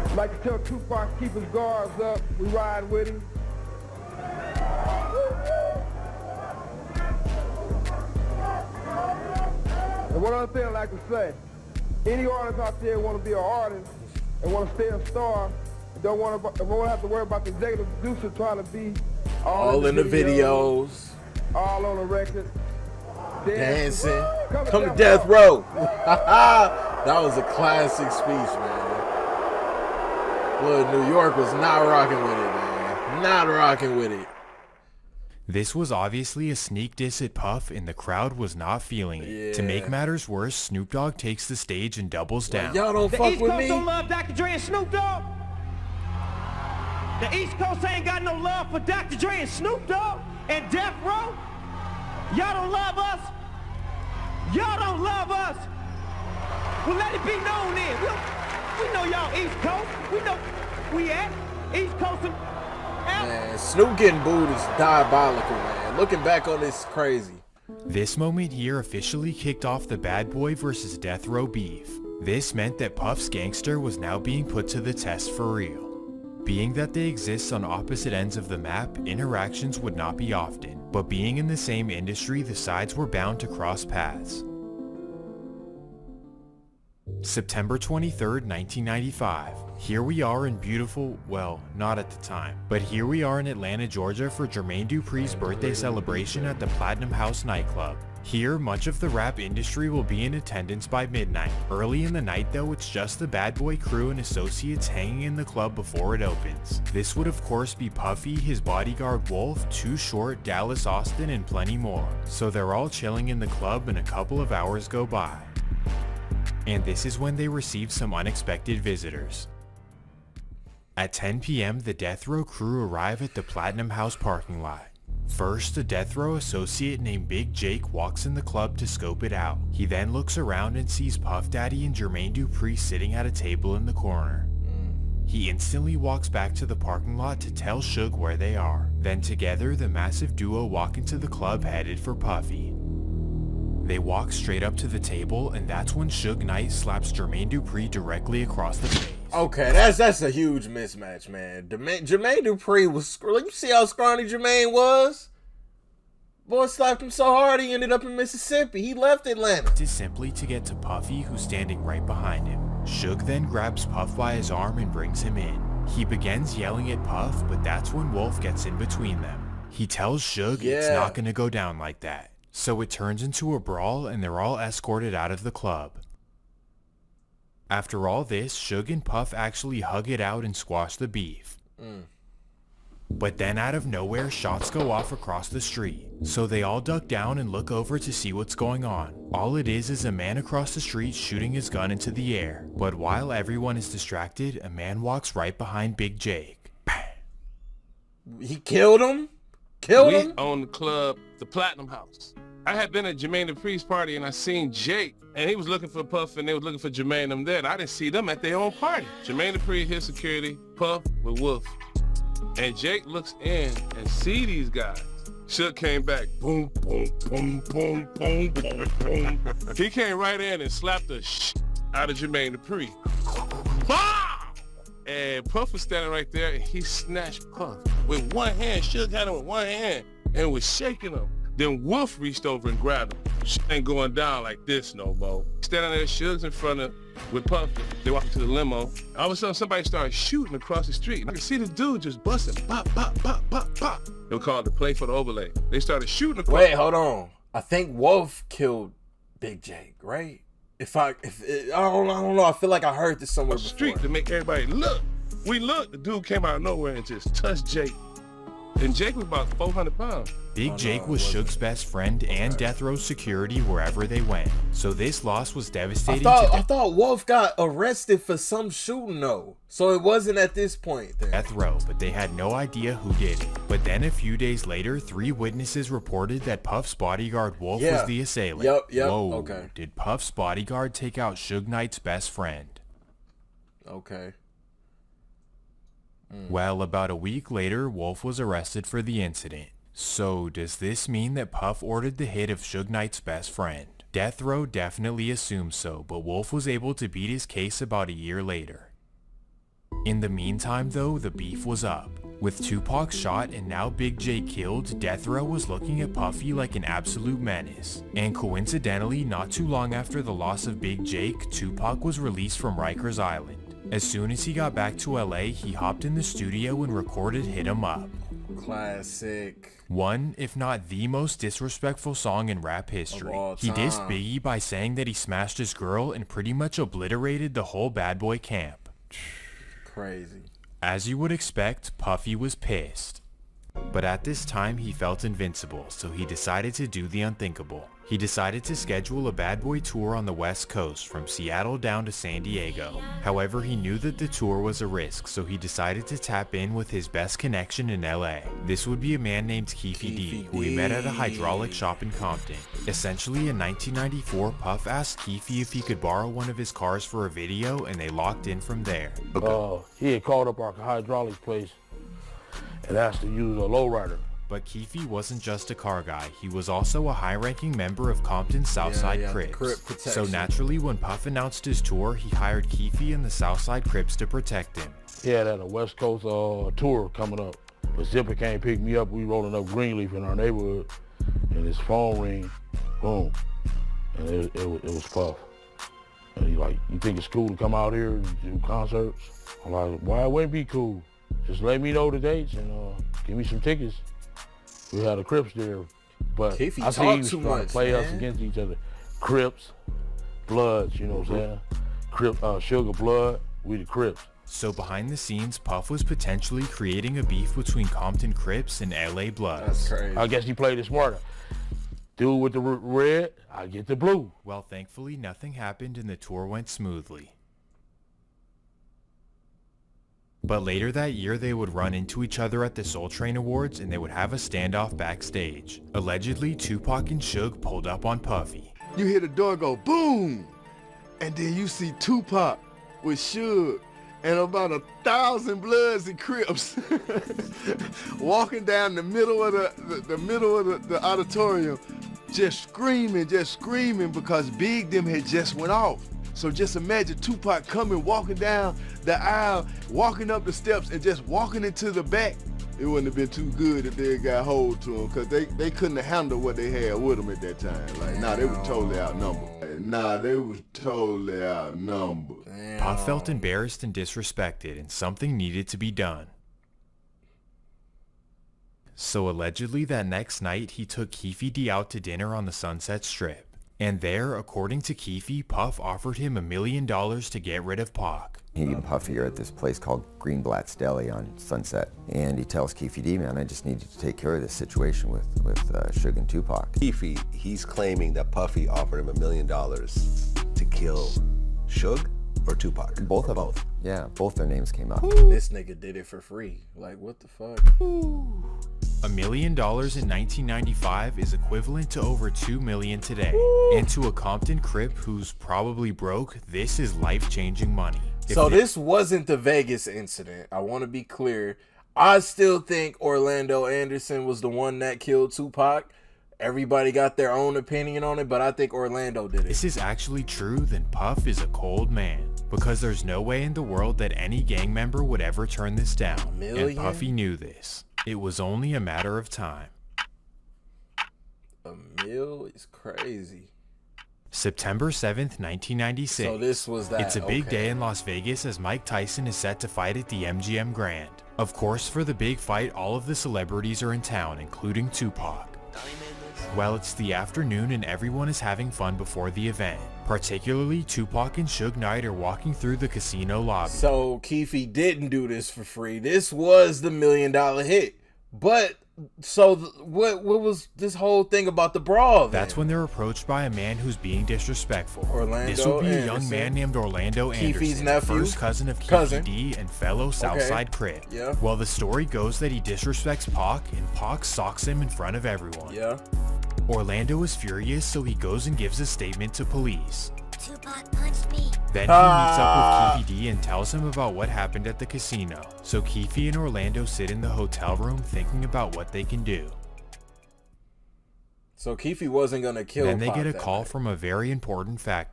I'd like to tell Tupac to keep his guards up. We ride with him. And one other thing I'd like to say, any artist out there want to be an artist and want to stay a star, don't want to have to worry about the executive producer trying to be all in the videos, all on the record, dancing. Come to Death Row. That was a classic speech, man. Blood New York was not rocking with it, man. Not rocking with it. This was obviously a sneak diss at Puff, and the crowd was not feeling it. To make matters worse, Snoop Dogg takes the stage and doubles down. Y'all don't fuck with me. The East Coast don't love Dr. Dre and Snoop Dogg. The East Coast ain't got no love for Dr. Dre and Snoop Dogg and Death Row. Y'all don't love us. Y'all don't love us. Well, let it be known then. We know y'all East Coast. We know we at East Coast. Man, Snoop getting booed is diabolical, man. Looking back on this, crazy. This moment here officially kicked off the Bad Boy versus Death Row beef. This meant that Puff's gangster was now being put to the test for real. Being that they exist on opposite ends of the map, interactions would not be often, but being in the same industry, the sides were bound to cross paths. September 23rd, 1995. Here we are in beautiful, well, not at the time, but here we are in Atlanta, Georgia for Jermaine Dupri's birthday celebration at the Platinum House nightclub. Here, much of the rap industry will be in attendance by midnight. Early in the night though, it's just the Bad Boy crew and associates hanging in the club before it opens. This would of course be Puffy, his bodyguard Wolf, Too Short, Dallas Austin, and plenty more. So they're all chilling in the club and a couple of hours go by. And this is when they receive some unexpected visitors. At 10 p.m., the Death Row crew arrive at the Platinum House parking lot. First, a Death Row associate named Big Jake walks in the club to scope it out. He then looks around and sees Puff Daddy and Jermaine Dupri sitting at a table in the corner. He instantly walks back to the parking lot to tell Suge where they are. Then together, the massive duo walk into the club headed for Puffy. They walk straight up to the table, and that's when Suge Knight slaps Jermaine Dupri directly across the face. Okay, that's a huge mismatch, man. Jermaine Dupri was, you see how scrawny Jermaine was? Boy slapped him so hard he ended up in Mississippi. He left Atlanta. This is simply to get to Puffy, who's standing right behind him. Suge then grabs Puff by his arm and brings him in. He begins yelling at Puff, but that's when Wolf gets in between them. He tells Suge it's not gonna go down like that. So it turns into a brawl and they're all escorted out of the club. After all this, Suge and Puff actually hug it out and squash the beef. But then out of nowhere, shots go off across the street. So they all duck down and look over to see what's going on. All it is a man across the street shooting his gun into the air. But while everyone is distracted, a man walks right behind Big Jake. He killed him? Killed him? We own the club, the Platinum House. I had been at Jermaine Dupri's party and I seen Jake, and he was looking for Puff and they was looking for Jermaine them there. And I didn't see them at their own party. Jermaine Dupri, his security, Puff with Wolf. And Jake looks in and see these guys. Suge came back. Boom, boom, boom, boom, boom, boom, boom. He came right in and slapped the out of Jermaine Dupri. And Puff was standing right there and he snatched Puff with one hand. Suge had him with one hand and was shaking him. Then Wolf reached over and grabbed him. Shit ain't going down like this no more. Standing there, Suge's in front of with Puff. They walk to the limo. All of a sudden, somebody started shooting across the street. And I could see the dude just busting. Pop, pop, pop, pop, pop. They were called the play for the overlay. They started shooting across. Wait, hold on. I think Wolf killed Big Jake, right? I don't know. I feel like I heard this somewhere before. Street to make everybody look. We looked. The dude came out of nowhere and just touched Jake. And Jake was about 400 pounds. Big Jake was Suge's best friend and Death Row's security wherever they went. So this loss was devastating. I thought Wolf got arrested for some shooting though. So it wasn't at this point then. Death Row, but they had no idea who did it. But then a few days later, 3 witnesses reported that Puff's bodyguard Wolf was the assailant. Yep, Whoa, okay. Did Puff's bodyguard take out Suge Knight's best friend? Okay. Well, about a week later, Wolf was arrested for the incident. So, does this mean that Puff ordered the hit of Suge Knight's best friend? Death Row definitely assumes so, but Wolf was able to beat his case about a year later. In the meantime though, the beef was up. With Tupac shot and now Big J killed, Death Row was looking at Puffy like an absolute menace. And coincidentally, not too long after the loss of Big Jake, Tupac was released from Rikers Island. As soon as he got back to LA, he hopped in the studio and recorded Hit 'Em Up. Classic. One, if not the most disrespectful song in rap history. He dissed Biggie by saying that he smashed his girl and pretty much obliterated the whole bad boy camp. Crazy. As you would expect, Puffy was pissed. But at this time he felt invincible, so he decided to do the unthinkable. He decided to schedule a bad boy tour on the West Coast from Seattle down to San Diego. However, he knew that the tour was a risk, so he decided to tap in with his best connection in LA. This would be a man named Keefy D, who he met at a hydraulic shop in Compton. Essentially, in 1994, Puff asked Keefy if he could borrow one of his cars for a video, and they locked in from there. He had called up our hydraulic place and asked to use a lowrider. But Keefy wasn't just a car guy, he was also a high-ranking member of Compton's Southside Crips. So naturally, when Puff announced his tour, he hired Keefy and the Southside Crips to protect him. He had a West Coast tour coming up, but Zipper came pick me up. We rolling up Greenleaf in our neighborhood, and his phone ring, boom, and it was Puff. And he like, you think it's cool to come out here and do concerts? I'm like, why it wouldn't be cool? Just let me know the dates and give me some tickets. We had the Crips there, but Keefy I see he was trying to play us man. against each other. Crips, Bloods, you know what I'm saying? Sugar, Blood, we the Crips. So behind the scenes, Puff was potentially creating a beef between Compton Crips and LA Bloods. That's crazy. I guess he played it smarter. Dude with the red, I get the blue. Well, thankfully nothing happened and the tour went smoothly. But later that year, they would run into each other at the Soul Train Awards and they would have a standoff backstage. Allegedly, Tupac and Suge pulled up on Puffy. You hear the door go boom, and then you see Tupac with Suge and about 1,000 Bloods and Crips walking down the middle of the auditorium, just screaming because Big them had just went off. So just imagine Tupac coming, walking down the aisle, walking up the steps, and just walking into the back. It wouldn't have been too good if they got hold to him, because they couldn't have handled what they had with them at that time. Like, nah, they were totally outnumbered. Damn. Puff felt embarrassed and disrespected, and something needed to be done. So allegedly that next night, he took Keefy D out to dinner on the Sunset Strip. And there, according to Keefy, Puff offered him $1 million to get rid of Pac. He and Puffy are at this place called Greenblatt's Deli on Sunset. And he tells Keefy D, man, I just need you to take care of this situation with Suge and Tupac. Keefy, he's claiming that Puffy offered him $1 million to kill Suge or Tupac? Both of them. Yeah, both their names came up. This nigga did it for free. Like, what the fuck? $1 million in 1995 is equivalent to over $2 million today. And to a Compton Crip who's probably broke, this is life-changing money. So this wasn't the Vegas incident. I want to be clear. I still think Orlando Anderson was the one that killed Tupac. Everybody got their own opinion on it, but I think Orlando did it. This is actually true, then Puff is a cold man. Because there's no way in the world that any gang member would ever turn this down. And Puffy knew this. It was only a matter of time. $1 million is crazy. September 7th, 1996. So this was that. It's a big day in Las Vegas as Mike Tyson is set to fight at the MGM Grand. Of course, for the big fight, all of the celebrities are in town, including Tupac. Well, it's the afternoon and everyone is having fun before the event. Particularly, Tupac and Suge Knight are walking through the casino lobby. So Keefy didn't do this for free. This was the $1 million hit. But so what was this whole thing about the brawl then? That's when they're approached by a man who's being disrespectful. Orlando This would be Anderson. a young man named Orlando Keefy's Anderson, nephew? first cousin of Keefy D and fellow Southside Crip. Yeah. Well, the story goes that he disrespects Pac and Pac socks him in front of everyone. Yeah. Orlando is furious, so he goes and gives a statement to police. Tupac punched me. Then he meets up with Keefe D and tells him about what happened at the casino. So Keefe and Orlando sit in the hotel room thinking about what they can do. So Keefe wasn't gonna kill Then they Pac get a that call night. from a very important fact.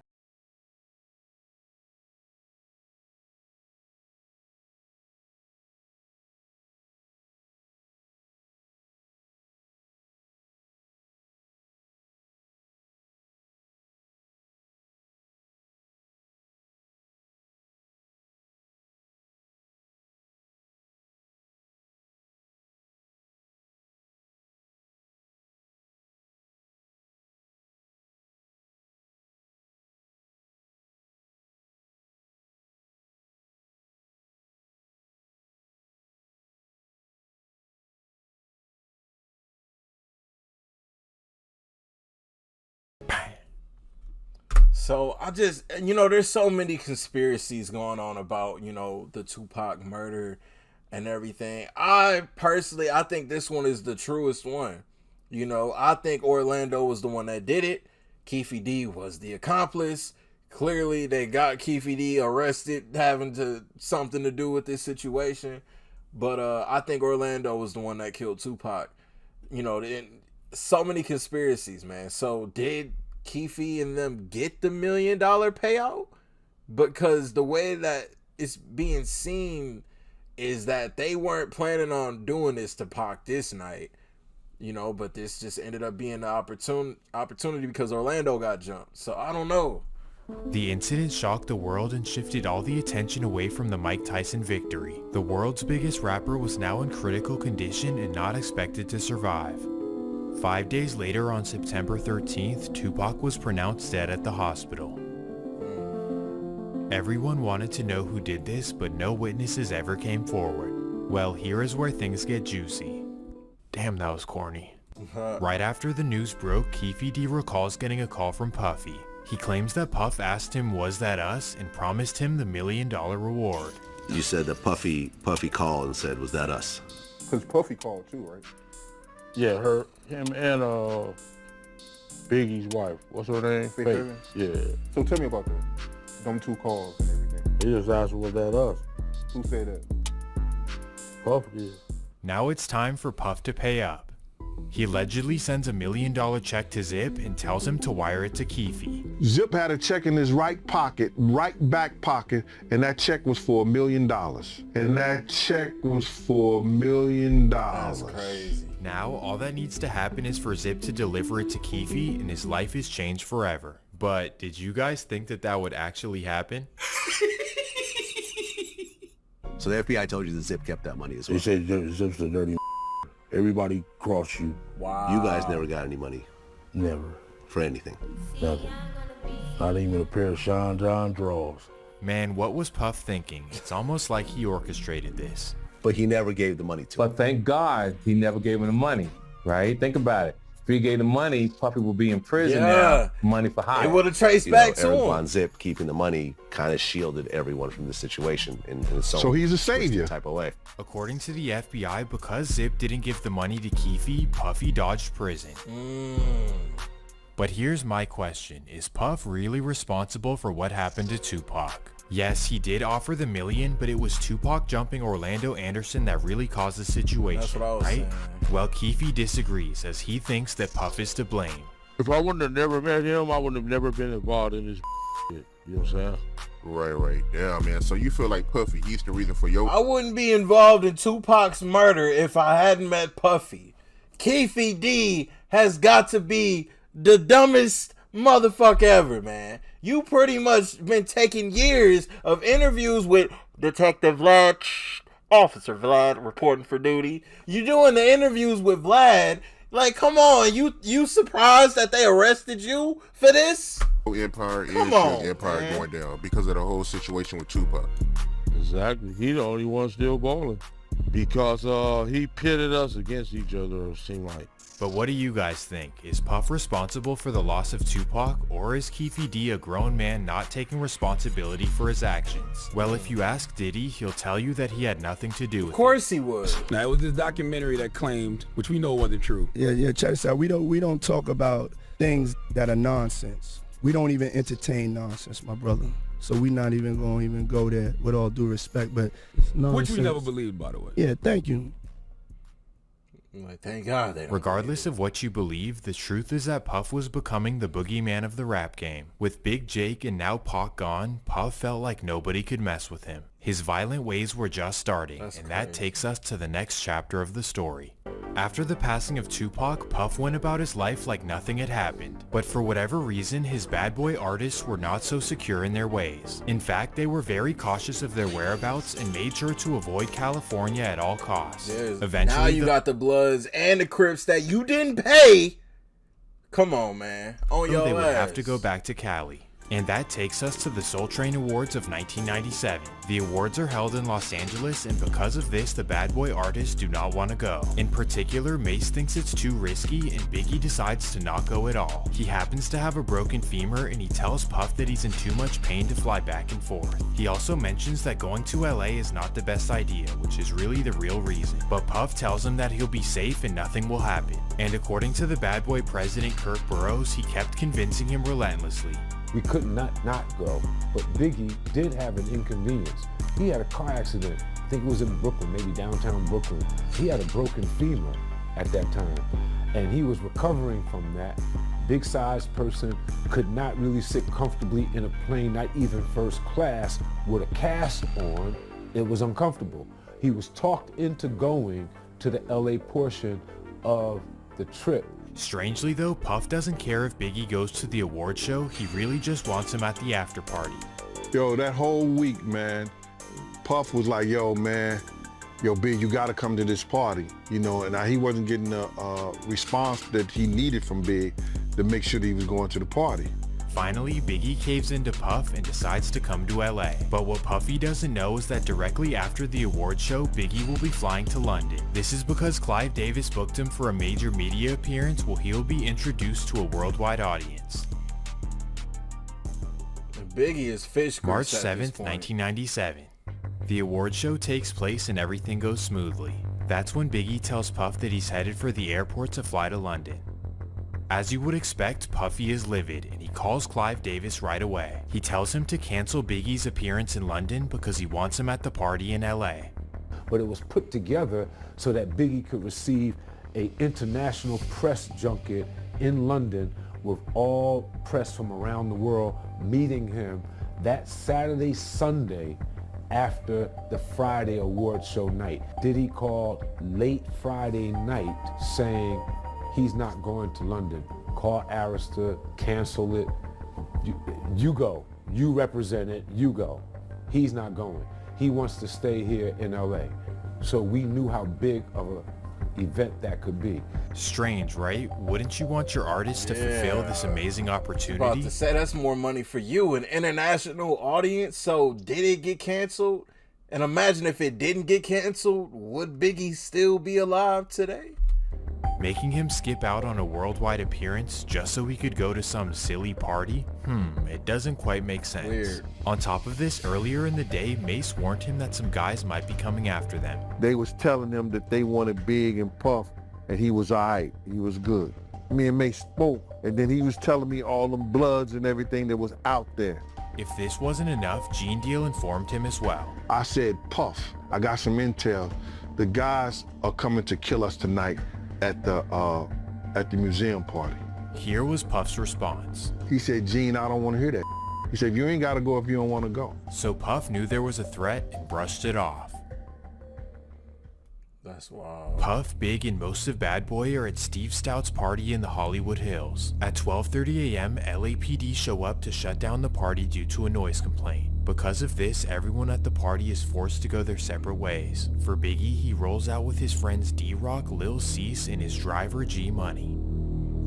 So I just, there's so many conspiracies going on about, the Tupac murder and everything. I think this one is the truest one. I think Orlando was the one that did it. Keefe D was the accomplice. Clearly they got Keefe D arrested, having something to do with this situation. But I think Orlando was the one that killed Tupac. So many conspiracies, man. So did Keefe and them get the $1 million payout? Because the way that it's being seen is that they weren't planning on doing this to Pac this night, but this just ended up being the opportunity because Orlando got jumped. So I don't know. The incident shocked the world and shifted all the attention away from the Mike Tyson victory. The world's biggest rapper was now in critical condition and not expected to survive. 5 days later, on September 13th, Tupac was pronounced dead at the hospital. Everyone wanted to know who did this, but no witnesses ever came forward. Well, here is where things get juicy. Damn, that was corny. Right after the news broke, Keefe D recalls getting a call from Puffy. He claims that Puff asked him, "Was that us?" and promised him the $1 million reward. You said that Puffy called and said, "Was that us?" Because Puffy called too, right? Yeah, him and Biggie's wife. What's her name? Faith Faith. Evans? Yeah. So tell me about that. Them two calls and everything. He just asked, "Was that us?" Who said that? Puff did. Now it's time for Puff to pay up. He allegedly sends $1 million check to Zip and tells him to wire it to Keefe. Zip had a check in his right back pocket, and that check was for $1 million. And that check was for $1 million. That's crazy. Now, all that needs to happen is for Zip to deliver it to Keefe, and his life is changed forever. But did you guys think that would actually happen? So the FBI told you that Zip kept that money as well. They said Zip's a dirty. Everybody cross you. Wow. You guys never got any money? Never. For anything? Nothing. Not even a pair of Sean John drawers. Man, what was Puff thinking? It's almost like he orchestrated this. But he never gave the money to him. But thank God he never gave him the money, right? Think about it. If he gave the money, Puffy would be in prison now. Money for hire. It would have traced back to Eric him. Von Zip keeping the money kind of shielded everyone from the situation in its own So he's a savior type of way. According to the FBI, because Zip didn't give the money to Keefe, Puffy dodged prison. But here's my question. Is Puff really responsible for what happened to Tupac? Yes, he did offer the $1 million, but it was Tupac jumping Orlando Anderson that really caused the situation, That's what I was right? saying. Well, Keefe disagrees, as he thinks that Puff is to blame. If I wouldn't have never met him, I wouldn't have never been involved in this shit. You know what I'm saying? Right. Yeah, man. So you feel like Puffy, he's the reason for your... I wouldn't be involved in Tupac's murder if I hadn't met Puffy. Keefe D has got to be the dumbest motherfucker ever, man. You pretty much been taking years of interviews with Detective Vlad, Officer Vlad reporting for duty. You doing the interviews with Vlad. Like, come on, you surprised that they arrested you for this? Empire Come is on, your empire man. going down because of the whole situation with Tupac. Exactly. He the only one still balling. Because he pitted us against each other, it seemed like. But what do you guys think? Is Puff responsible for the loss of Tupac, or is Keefe D a grown man not taking responsibility for his actions? Well, if you ask Diddy, he'll tell you that he had nothing to do with it. Of course he would. Now, it was this documentary that claimed, which we know wasn't true. Yeah, check this out. We don't talk about things that are nonsense. We don't even entertain nonsense, my brother. So we not even going to even go there, with all due respect, but it's nonsense. Which we never believed, by the way. Yeah, thank you. Like, thank God they don't. Regardless of what you believe, the truth is that Puff was becoming the boogeyman of the rap game. With Big Jake and now Pac gone, Puff felt like nobody could mess with him. His violent ways were just starting, that takes us to the next chapter of the story. After the passing of Tupac, Puff went about his life like nothing had happened. But for whatever reason, his bad boy artists were not so secure in their ways. In fact, they were very cautious of their whereabouts and made sure to avoid California at all costs. Eventually, now you got the Bloods and the Crips that you didn't pay. Come on, man. On your they would ass. have to go back to Cali. And that takes us to the Soul Train Awards of 1997. The awards are held in Los Angeles, and because of this, the bad boy artists do not want to go. In particular, Mace thinks it's too risky, and Biggie decides to not go at all. He happens to have a broken femur, and he tells Puff that he's in too much pain to fly back and forth. He also mentions that going to LA is not the best idea, which is really the real reason. But Puff tells him that he'll be safe and nothing will happen. And according to the bad boy president Kirk Burroughs, he kept convincing him relentlessly. We could not go, but Biggie did have an inconvenience. He had a car accident, I think it was in Brooklyn, maybe downtown Brooklyn. He had a broken femur at that time, and he was recovering from that. Big-sized person, could not really sit comfortably in a plane, not even first class, with a cast on. It was uncomfortable. He was talked into going to the LA portion of the trip. Strangely though, Puff doesn't care if Biggie goes to the award show, he really just wants him at the after party. Yo, that whole week, man, Puff was like, yo, man, yo, Big, you gotta come to this party, you know, and he wasn't getting the response that he needed from Big to make sure that he was going to the party. Finally, Biggie caves into Puff and decides to come to LA. But what Puffy doesn't know is that directly after the award show, Biggie will be flying to London. This is because Clive Davis booked him for a major media appearance where he'll be introduced to a worldwide audience. Biggie is fish. March 7th, 1997. The award show takes place and everything goes smoothly. That's when Biggie tells Puff that he's headed for the airport to fly to London. As you would expect, Puffy is livid, and he calls Clive Davis right away. He tells him to cancel Biggie's appearance in London because he wants him at the party in LA. But it was put together so that Biggie could receive an international press junket in London with all press from around the world meeting him that Saturday, Sunday after the Friday award show night. Diddy called late Friday night saying, he's not going to London. Call Arista, cancel it. You go. You represent it. You go. He's not going. He wants to stay here in LA. So we knew how big of an event that could be. Strange, right? Wouldn't you want your artist to fulfill this amazing opportunity? About to say that's more money for you, an international audience. So did it get canceled? And imagine if it didn't get canceled, would Biggie still be alive today? Making him skip out on a worldwide appearance just so he could go to some silly party? It doesn't quite make sense. Weird. On top of this, earlier in the day, Mace warned him that some guys might be coming after them. They was telling him that they wanted Big and Puff, and he was all right. He was good. Me and Mace spoke, and then he was telling me all them Bloods and everything that was out there. If this wasn't enough, Gene Deal informed him as well. I said, Puff, I got some intel. The guys are coming to kill us tonight at the museum party. Here was Puff's response. He said, Gene, I don't want to hear that. He said, you ain't got to go if you don't want to go. So Puff knew there was a threat and brushed it off. That's wild. Puff, Big, and most of Bad Boy are at Steve Stout's party in the Hollywood Hills. At 12:30 a.m., LAPD show up to shut down the party due to a noise complaint. Because of this, everyone at the party is forced to go their separate ways. For Biggie, he rolls out with his friends D-Rock, Lil Cease, and his driver G Money.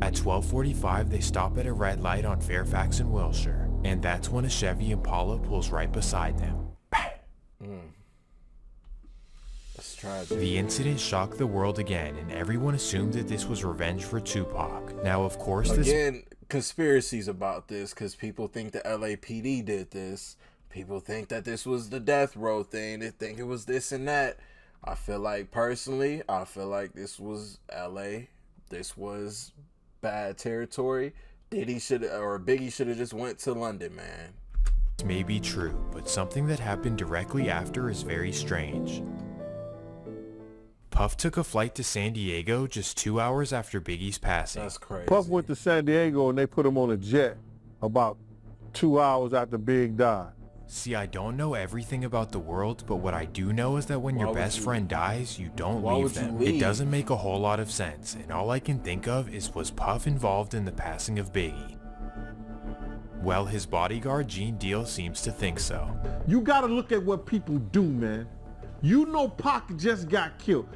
At 12:45, they stop at a red light on Fairfax and Wilshire, and that's when a Chevy Impala pulls right beside them. The incident shocked the world again, and everyone assumed that this was revenge for Tupac. Now, of course, again, conspiracies about this, because people think the LAPD did this. People think that this was the death row thing. They think it was this and that. I feel like, personally, this was LA. This was bad territory. Diddy or Biggie should have just went to London, man. It may be true, but something that happened directly after is very strange. Puff took a flight to San Diego just 2 hours after Biggie's passing. That's crazy. Puff went to San Diego and they put him on a jet about 2 hours after Big died. See, I don't know everything about the world, but what I do know is that when your best friend dies, you don't leave them. It doesn't make a whole lot of sense, and all I can think of is, was Puff involved in the passing of Biggie? Well, his bodyguard Gene Deal seems to think so. You gotta look at what people do, man. You know Pac just got killed.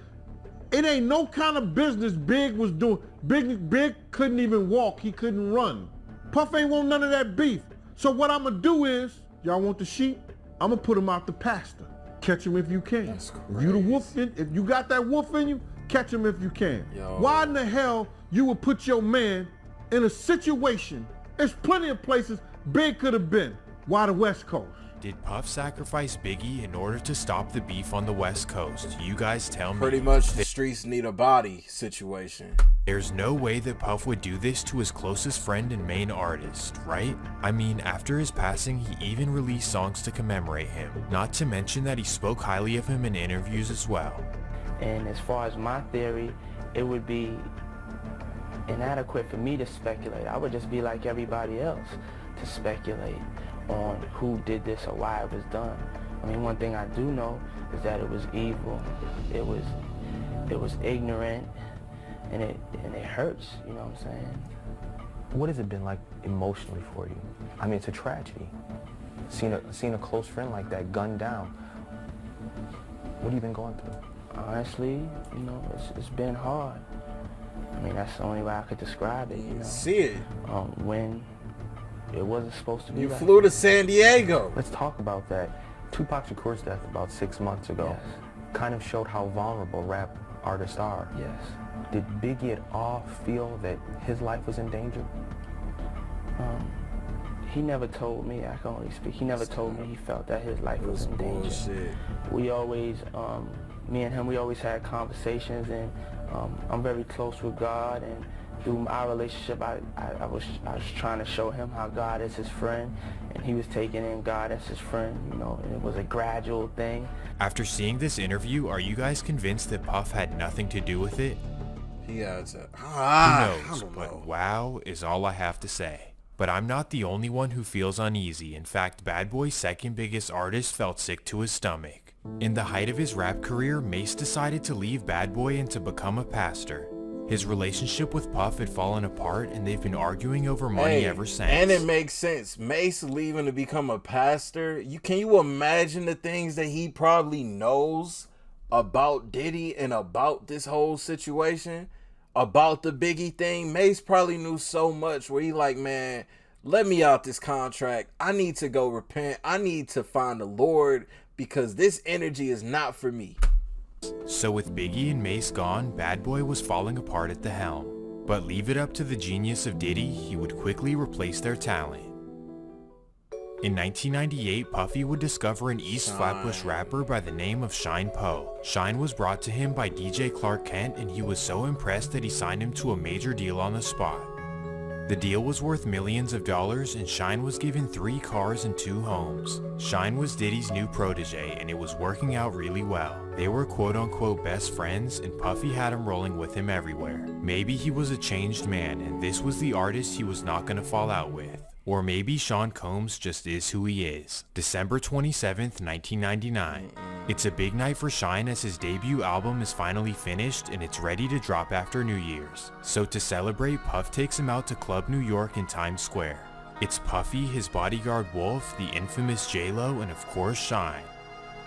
It ain't no kind of business Big was doing. Big couldn't even walk. He couldn't run. Puff ain't want none of that beef. So what I'm gonna do is, y'all want the sheep? I'm gonna put him out the pasture. Catch him if you can. If you the wolf, if you got that wolf in you, catch him if you can. Why in the hell you would put your man in a situation? There's plenty of places Big could have been. Why the West Coast? Did Puff sacrifice Biggie in order to stop the beef on the West Coast? You guys tell me. Pretty much the streets need a body situation. There's no way that Puff would do this to his closest friend and main artist, right? I mean, after his passing, he even released songs to commemorate him. Not to mention that he spoke highly of him in interviews as well. And as far as my theory, it would be inadequate for me to speculate. I would just be like everybody else to speculate on who did this or why it was done. I mean, one thing I do know is that it was evil, it was ignorant, and it hurts, you know what I'm saying? What has it been like emotionally for you? I mean, it's a tragedy. Seeing a close friend like that gunned down. What have you been going through? Honestly, you know, it's been hard. I mean, that's the only way I could describe it, you know? See it. When it wasn't supposed to be. You like flew to San Diego. Let's talk about that. Tupac Shakur's death about 6 months ago kind of showed how vulnerable rap artists are. Yes. Did Biggie at all feel that his life was in danger? He never told me, I can only speak, he never told me he felt that his life was in danger. We always, me and him, we always had conversations, and I'm very close with God, and through our relationship, I was trying to show him how God is his friend, and he was taking in God as his friend, you know, and it was a gradual thing. After seeing this interview, are you guys convinced that Puff had nothing to do with it? He has a... Who knows, but wow is all I have to say. But I'm not the only one who feels uneasy. In fact, Bad Boy's second biggest artist felt sick to his stomach. In the height of his rap career, Mace decided to leave Bad Boy and to become a pastor. His relationship with Puff had fallen apart, and they've been arguing over money ever since. And it makes sense. Mace leaving to become a pastor. Can you imagine the things that he probably knows about Diddy and about this whole situation? About the Biggie thing? Mace probably knew so much where he like, man, let me out this contract. I need to go repent. I need to find the Lord because this energy is not for me. So with Biggie and Mace gone, Bad Boy was falling apart at the helm. But leave it up to the genius of Diddy, he would quickly replace their talent. In 1998, Puffy would discover an East Flatbush rapper by the name of Shine Poe. Shine was brought to him by DJ Clark Kent, and he was so impressed that he signed him to a major deal on the spot. The deal was worth millions of dollars, and Shine was given 3 cars and 2 homes. Shine was Diddy's new protege, and it was working out really well. They were quote-unquote best friends, and Puffy had him rolling with him everywhere. Maybe he was a changed man, and this was the artist he was not going to fall out with. Or maybe Sean Combs just is who he is. December 27th, 1999. It's a big night for Shine as his debut album is finally finished and it's ready to drop after New Year's. So to celebrate, Puff takes him out to Club New York in Times Square. It's Puffy, his bodyguard Wolf, the infamous J-Lo, and of course Shine.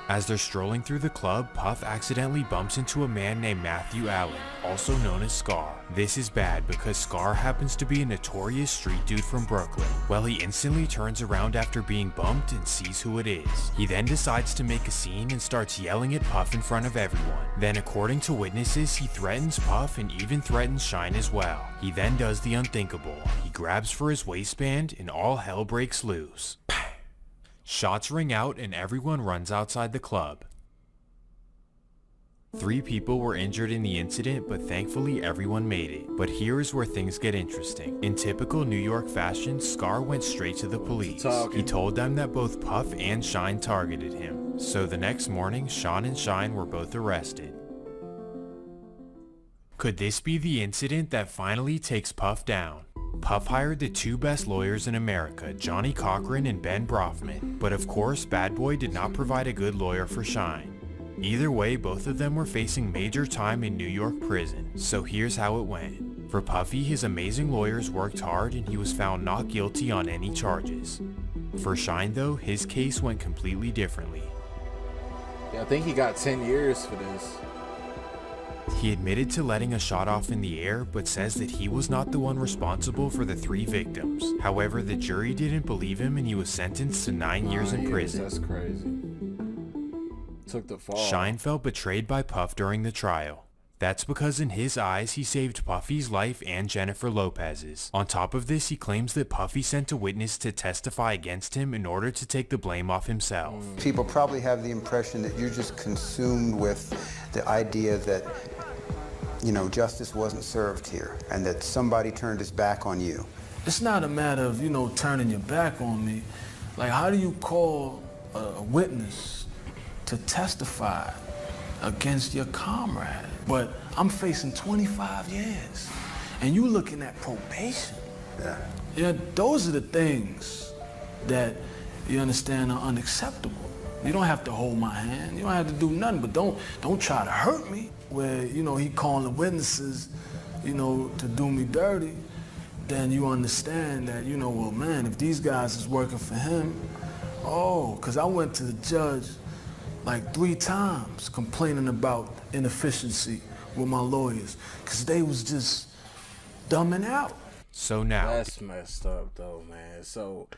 As they're strolling through the club, Puff accidentally bumps into a man named Matthew Allen, also known as Scar. This is bad because Scar happens to be a notorious street dude from Brooklyn. Well, he instantly turns around after being bumped and sees who it is. He then decides to make a scene and starts yelling at Puff in front of everyone. Then, according to witnesses, he threatens Puff and even threatens Shine as well. He then does the unthinkable. He grabs for his waistband and all hell breaks loose. Shots ring out and everyone runs outside the club. 3 people were injured in the incident, but thankfully everyone made it. But here is where things get interesting. In typical New York fashion, Scar went straight to the police. He told them that both Puff and Shine targeted him. So the next morning, Sean and Shine were both arrested. Could this be the incident that finally takes Puff down? Puff hired the 2 best lawyers in America, Johnny Cochran and Ben Brofman. But of course, Bad Boy did not provide a good lawyer for Shine. Either way, both of them were facing major time in New York prison. So here's how it went. For Puffy, his amazing lawyers worked hard and he was found not guilty on any charges. For Shine though, his case went completely differently. Yeah, I think he got 10 years for this. He admitted to letting a shot off in the air, but says that he was not the one responsible for the 3 victims. However, the jury didn't believe him and he was sentenced to 9 years in prison. That's crazy. Took the fall. Shine felt betrayed by Puff during the trial. That's because in his eyes, he saved Puffy's life and Jennifer Lopez's. On top of this, he claims that Puffy sent a witness to testify against him in order to take the blame off himself. People probably have the impression that you're just consumed with the idea that, you know, justice wasn't served here and that somebody turned his back on you. It's not a matter of, you know, turning your back on me. Like, how do you call a witness to testify against your comrade? But I'm facing 25 years, and you looking at probation. Yeah, those are the things that, you understand, are unacceptable. You don't have to hold my hand. You don't have to do nothing, but don't try to hurt me. Where, you know, he calling the witnesses, you know, to do me dirty, then you understand that, you know, well, man, if these guys is working for him, because I went to the judge like 3 times complaining about inefficiency with my lawyers, because they was just dumbing out. So now, that's messed up though, man. So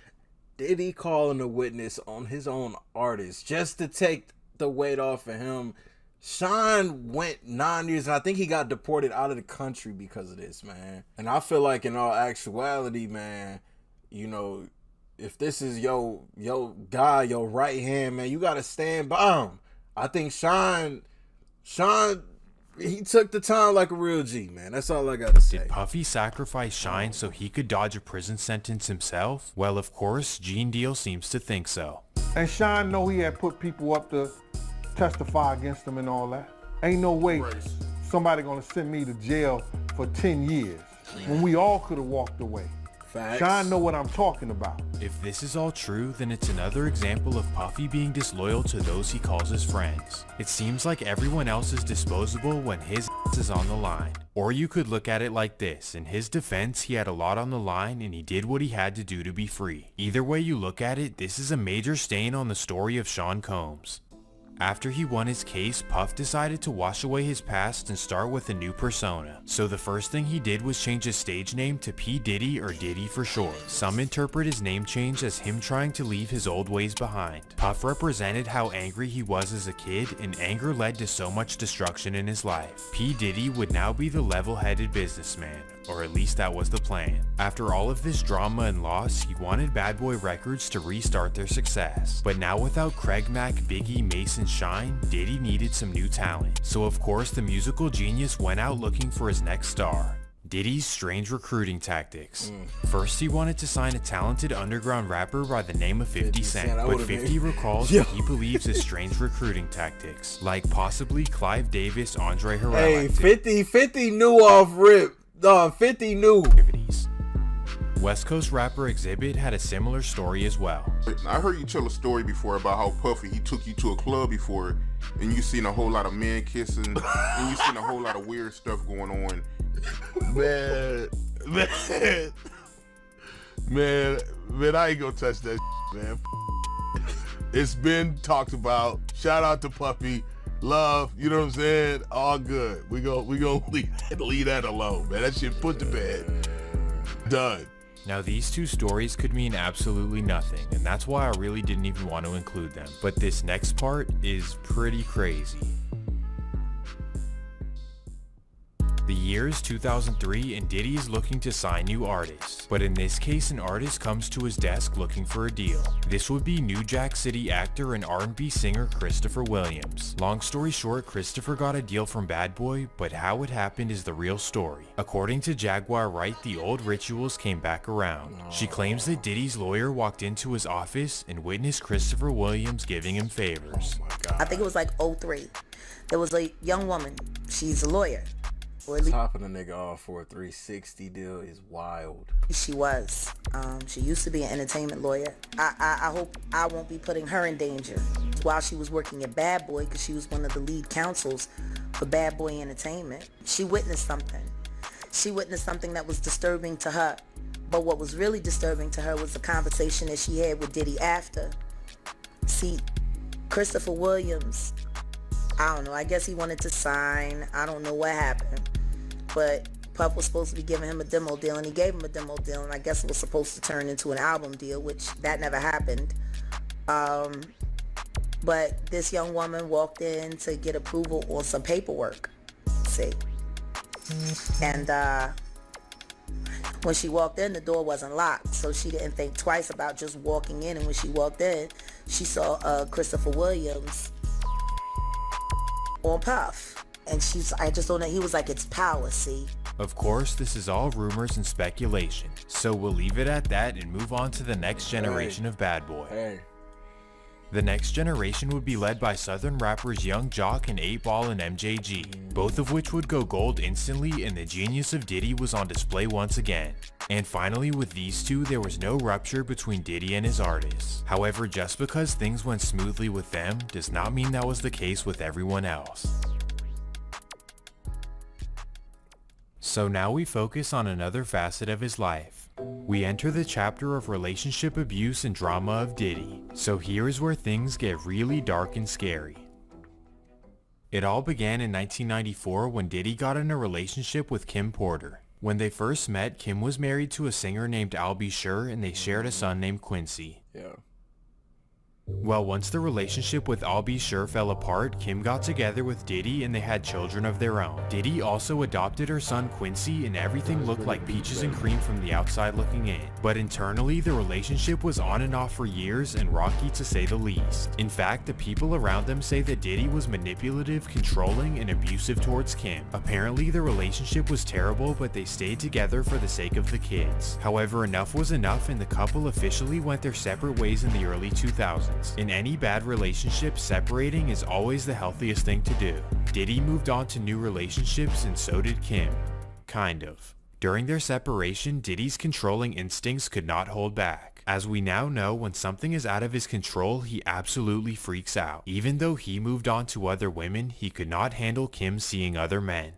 Diddy calling a witness on his own artist just to take the weight off of him. Shine went 9 years, and I think he got deported out of the country because of this, man. And I feel like in all actuality, man, you know, if this is your guy, your right hand, man, you gotta stand by him. I think Sean, he took the time like a real G, man. That's all I gotta say. Did Puffy sacrifice Shine so he could dodge a prison sentence himself? Well, of course, Gene Deal seems to think so. And Shine know he had put people up to testify against him and all that. Ain't no way somebody gonna send me to jail for 10 years when we all could have walked away. Facts. Shine know what I'm talking about. If this is all true, then it's another example of Puffy being disloyal to those he calls his friends. It seems like everyone else is disposable when his ass is on the line. Or you could look at it like this. In his defense, he had a lot on the line and he did what he had to do to be free. Either way you look at it, this is a major stain on the story of Sean Combs. After he won his case, Puff decided to wash away his past and start with a new persona. So the first thing he did was change his stage name to P. Diddy, or Diddy for short. Some interpret his name change as him trying to leave his old ways behind. Puff represented how angry he was as a kid, and anger led to so much destruction in his life. P. Diddy would now be the level-headed businessman, or at least that was the plan. After all of this drama and loss, he wanted Bad Boy Records to restart their success. But now without Craig Mack, Biggie, Mace, and Shine, Diddy needed some new talent. So of course the musical genius went out looking for his next star. Diddy's strange recruiting tactics. First, he wanted to sign a talented underground rapper by the name of 50 Cent, but 50 recalls that he believes his strange recruiting tactics, like possibly Clive Davis, Andre Harrell. Hey, 50 knew off rip. 50 knew. West Coast rapper Exhibit had a similar story as well. I heard you tell a story before about how Puffy, he took you to a club before and you seen a whole lot of men kissing and you seen a whole lot of weird stuff going on. Man, I ain't gonna touch that man. It's been talked about. Shout out to Puffy. Love, you know what I'm saying? All good. We gonna leave that alone, man. That shit put to bed. Done. Now these two stories could mean absolutely nothing, and that's why I really didn't even want to include them. But this next part is pretty crazy. The year is 2003 and Diddy is looking to sign new artists. But in this case, an artist comes to his desk looking for a deal. This would be New Jack City actor and R&B singer Christopher Williams. Long story short, Christopher got a deal from Bad Boy, but how it happened is the real story. According to Jaguar Wright, the old rituals came back around. She claims that Diddy's lawyer walked into his office and witnessed Christopher Williams giving him favors. I think it was like 03. There was a young woman. She's a lawyer. Or at least Topping a nigga off for a 360 deal is wild. she was. She used to be an entertainment lawyer. I hope I won't be putting her in danger while she was working at Bad Boy, because she was one of the lead counsels for Bad Boy Entertainment. She witnessed something. She witnessed something that was disturbing to her. But what was really disturbing to her was the conversation that she had with Diddy after. See, Christopher Williams, I don't know, I guess he wanted to sign. I don't know what happened. But Puff was supposed to be giving him a demo deal, and he gave him a demo deal, and I guess it was supposed to turn into an album deal, which that never happened. But this young woman walked in to get approval on some paperwork. See? And when she walked in, the door wasn't locked, so she didn't think twice about just walking in. And when she walked in, she saw Christopher Williams on Puff. And I just don't know, he was like, it's power, see? Of course, this is all rumors and speculation, so we'll leave it at that and move on to the next generation of Bad Boy. The next generation would be led by Southern rappers Young Jock and 8 Ball and MJG, both of which would go gold instantly, and the genius of Diddy was on display once again. And finally, with these two, there was no rupture between Diddy and his artists. However, just because things went smoothly with them does not mean that was the case with everyone else. So now we focus on another facet of his life. We enter the chapter of relationship abuse and drama of Diddy. So here is where things get really dark and scary. It all began in 1994 when Diddy got in a relationship with Kim Porter. When they first met, Kim was married to a singer named Usher, and they shared a son named Quincy. Well, once the relationship with Usher fell apart, Kim got together with Diddy and they had children of their own. Diddy also adopted her son Quincy, and everything looked like peaches and cream from the outside looking in. But internally, the relationship was on and off for years and rocky to say the least. In fact, the people around them say that Diddy was manipulative, controlling, and abusive towards Kim. Apparently, the relationship was terrible, but they stayed together for the sake of the kids. However, enough was enough, and the couple officially went their separate ways in the early 2000s. In any bad relationship, separating is always the healthiest thing to do. Diddy moved on to new relationships, and so did Kim. Kind of. During their separation, Diddy's controlling instincts could not hold back. As we now know, when something is out of his control, he absolutely freaks out. Even though he moved on to other women, he could not handle Kim seeing other men.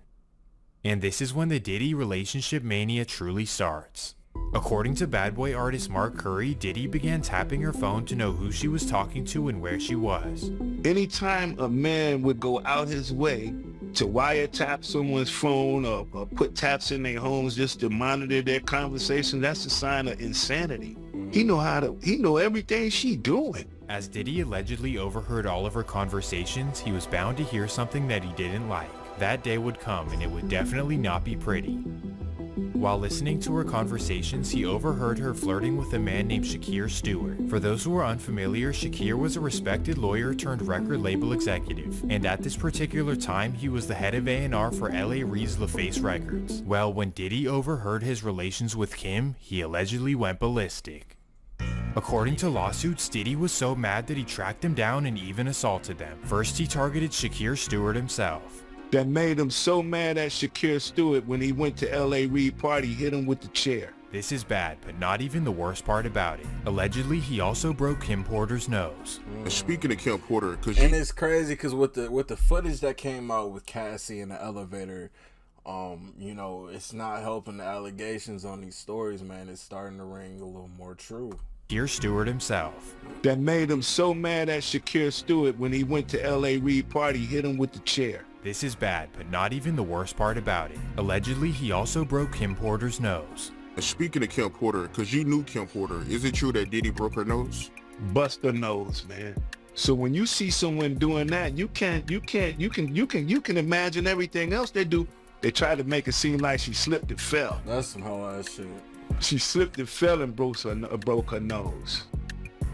And this is when the Diddy relationship mania truly starts. According to Bad Boy artist Mark Curry, Diddy began tapping her phone to know who she was talking to and where she was. Anytime a man would go out his way to wiretap someone's phone or put taps in their homes just to monitor their conversation, that's a sign of insanity. He know everything she doing. As Diddy allegedly overheard all of her conversations, he was bound to hear something that he didn't like. That day would come, and it would definitely not be pretty. While listening to her conversations, he overheard her flirting with a man named Shakir Stewart. For those who are unfamiliar, Shakir was a respected lawyer turned record label executive, and at this particular time, he was the head of A&R for L.A. Reid's LaFace Records. Well, when Diddy overheard his relations with Kim, he allegedly went ballistic. According to lawsuits, Diddy was so mad that he tracked them down and even assaulted them. First, he targeted Shakir Stewart himself. That made him so mad at Shakir Stewart when he went to L.A. Reid party, hit him with the chair. This is bad, but not even the worst part about it. Allegedly, he also broke Kim Porter's nose. Speaking of Kim Porter, and it's crazy because with the footage that came out with Cassie in the elevator, you know, it's not helping the allegations on these stories, man. It's starting to ring a little more true. Shakir Stewart himself. That made him so mad at Shakir Stewart when he went to L.A. Reid party, hit him with the chair. This is bad, but not even the worst part about it. Allegedly, he also broke Kim Porter's nose. Speaking of Kim Porter, because you knew Kim Porter, is it true that Diddy broke her nose? Bust her nose, man. So when you see someone doing that, you can imagine everything else they do. They tried to make it seem like she slipped and fell. That's some whole ass shit. She slipped and fell and broke her nose.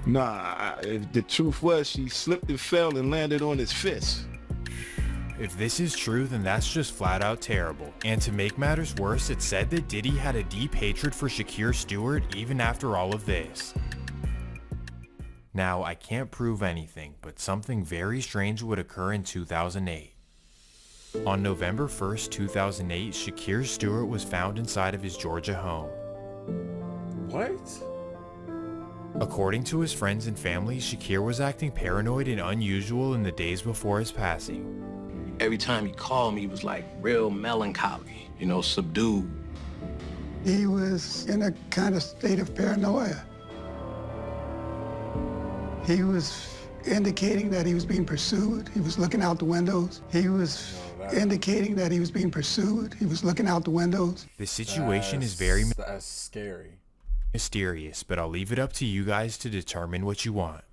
Nah, the truth was she slipped and fell and landed on his fist. If this is true, then that's just flat out terrible. And to make matters worse, it's said that Diddy had a deep hatred for Shakir Stewart even after all of this. Now, I can't prove anything, but something very strange would occur in 2008. On November 1st, 2008, Shakir Stewart was found inside of his Georgia home. What? According to his friends and family, Shakir was acting paranoid and unusual in the days before his passing. Every time he called me, he was like real melancholy, you know, subdued. He was in a kind of state of paranoia. He was indicating that he was being pursued. He was looking out the windows. He was indicating that he was being pursued. He was looking out the windows. The situation is very that's scary. Mysterious, but I'll leave it up to you guys to determine what you want.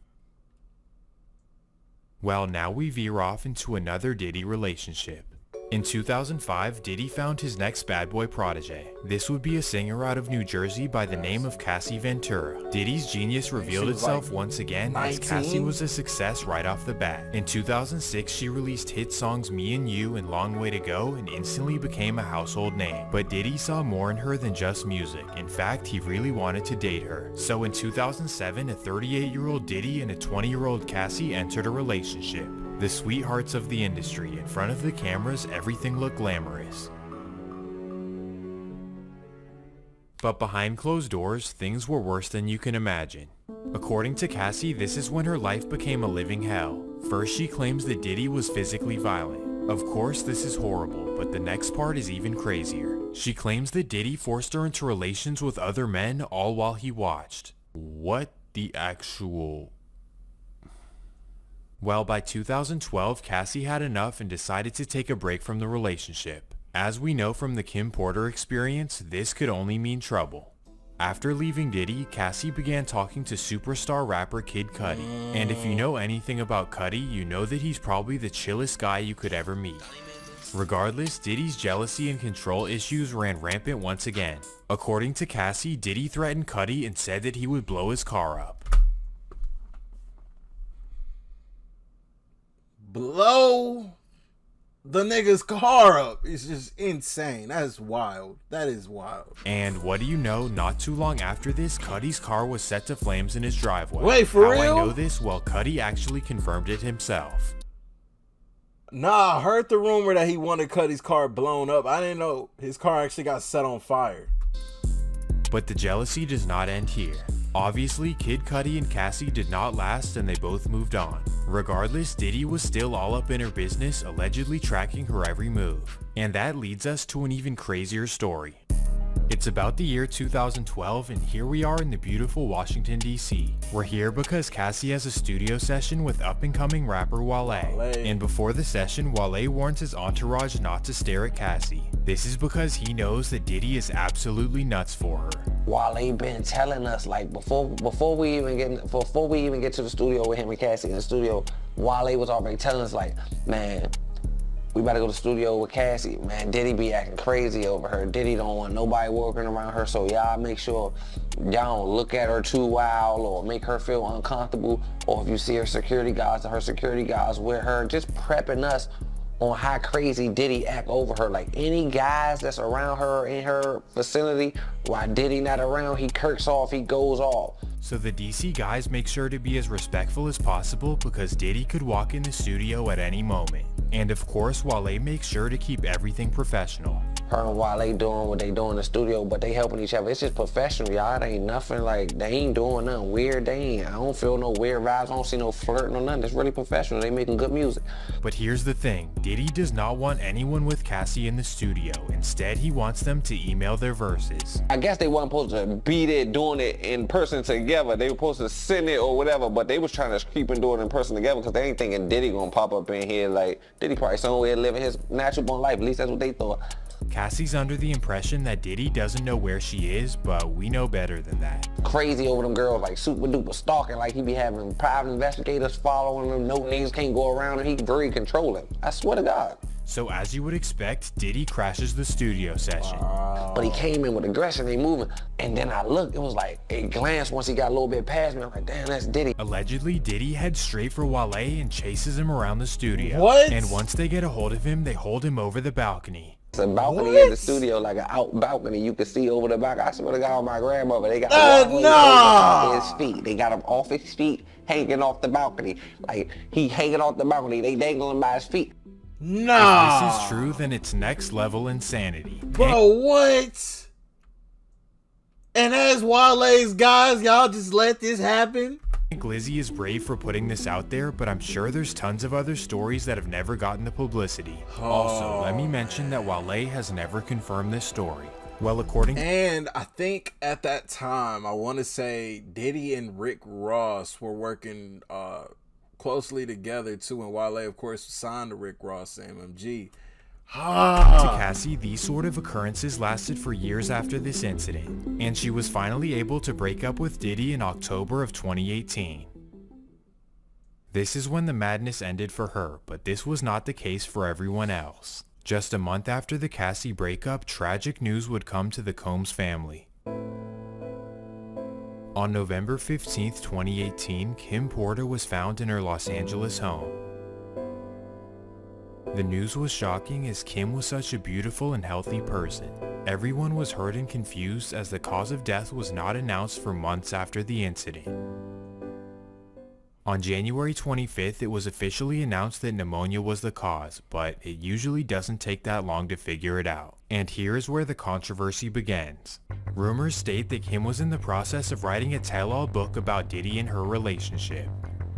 Well, now we veer off into another Diddy relationship. In 2005, Diddy found his next bad boy protege. This would be a singer out of New Jersey by the name of Cassie Ventura. Diddy's genius revealed itself once again as Cassie was a success right off the bat. In 2006, she released hit songs Me and You and Long Way to Go and instantly became a household name. But Diddy saw more in her than just music. In fact, he really wanted to date her. So in 2007, a 38-year-old Diddy and a 20-year-old Cassie entered a relationship. The sweethearts of the industry. In front of the cameras, everything looked glamorous. But behind closed doors, things were worse than you can imagine. According to Cassie, this is when her life became a living hell. First, she claims that Diddy was physically violent. Of course, this is horrible, but the next part is even crazier. She claims that Diddy forced her into relations with other men, all while he watched. What the actual... Well, by 2012, Cassie had enough and decided to take a break from the relationship. As we know from the Kim Porter experience, this could only mean trouble. After leaving Diddy, Cassie began talking to superstar rapper Kid Cudi. And if you know anything about Cudi, you know that he's probably the chillest guy you could ever meet. Regardless, Diddy's jealousy and control issues ran rampant once again. According to Cassie, Diddy threatened Cudi and said that he would blow his car up. Blow the nigga's car up. It's just insane. That is wild. That is wild. And what do you know, not too long after this, Cudi's car was set to flames in his driveway. Wait, for How real? I know this? Well, Cudi actually confirmed it himself. Nah, I heard the rumor that he wanted Cudi's car blown up. I didn't know his car actually got set on fire. But the jealousy does not end here. Obviously, Kid Cudi and Cassie did not last and they both moved on. Regardless, Diddy was still all up in her business, allegedly tracking her every move. And that leads us to an even crazier story. It's about the year 2012 and here we are in the beautiful Washington, D.C. We're here because Cassie has a studio session with up-and-coming rapper Wale. And before the session, Wale warns his entourage not to stare at Cassie. This is because he knows that Diddy is absolutely nuts for her. Wale been telling us, like, before we even get to the studio with him and Cassie in the studio, Wale was already telling us, like, man, we better go to the studio with Cassie. Man, Diddy be acting crazy over her. Diddy don't want nobody working around her, so y'all make sure y'all don't look at her too wild or make her feel uncomfortable. Or if you see her security guards with her, just prepping us on how crazy Diddy act over her. Like, any guys that's around her in her vicinity, while Diddy not around, he kirks off, he goes off. So the DC guys make sure to be as respectful as possible because Diddy could walk in the studio at any moment. And of course, Wale makes sure to keep everything professional. Her and Wale doing what they do in the studio, but they helping each other. It's just professional, y'all. It ain't nothing like, they ain't doing nothing weird. I don't feel no weird vibes. I don't see no flirting or nothing. It's really professional. They making good music. But here's the thing. Diddy does not want anyone with Cassie in the studio. Instead, he wants them to email their verses. I guess they weren't supposed to be there doing it in person together. They were supposed to send it or whatever, but they was trying to keep and do it in person together because they ain't thinking Diddy gonna pop up in here. Like, Diddy probably somewhere living his natural born life. At least that's what they thought. Cassie's under the impression that Diddy doesn't know where she is, but we know better than that. Crazy over them girls, like super duper stalking, like he be having private investigators following him, no niggas can't go around him, he very controlling. I swear to God. So as you would expect, Diddy crashes the studio session. But he came in with aggression, they moving, and then I looked, it was like a glance once he got a little bit past me, I'm like, damn, that's Diddy. Allegedly, Diddy heads straight for Wale and chases him around the studio. What? And once they get a hold of him, they hold him over the balcony. It's a balcony in the studio, like an out balcony. You can see over the back. I swear to God, my grandmother, they got over his feet. They got him off his feet, hanging off the balcony. Like, he hanging off the balcony. They dangling him by his feet. Nah. If this is true, then it's next level insanity. Bro, what? And as Wale's guys, y'all just let this happen? I think Lizzie is brave for putting this out there, but I'm sure there's tons of other stories that have never gotten the publicity. Also, let me mention that Wale has never confirmed this story. Well, according And I think at that time, I want to say Diddy and Rick Ross were working closely together too, and Wale, of course, signed to Rick Ross and MMG. To Cassie, these sort of occurrences lasted for years after this incident, and she was finally able to break up with Diddy in October of 2018. This is when the madness ended for her, but this was not the case for everyone else. Just a month after the Cassie breakup, tragic news would come to the Combs family. On November 15th, 2018, Kim Porter was found in her Los Angeles home. The news was shocking as Kim was such a beautiful and healthy person. Everyone was hurt and confused as the cause of death was not announced for months after the incident. On January 25th, it was officially announced that pneumonia was the cause, but it usually doesn't take that long to figure it out. And here is where the controversy begins. Rumors state that Kim was in the process of writing a tell-all book about Diddy and her relationship.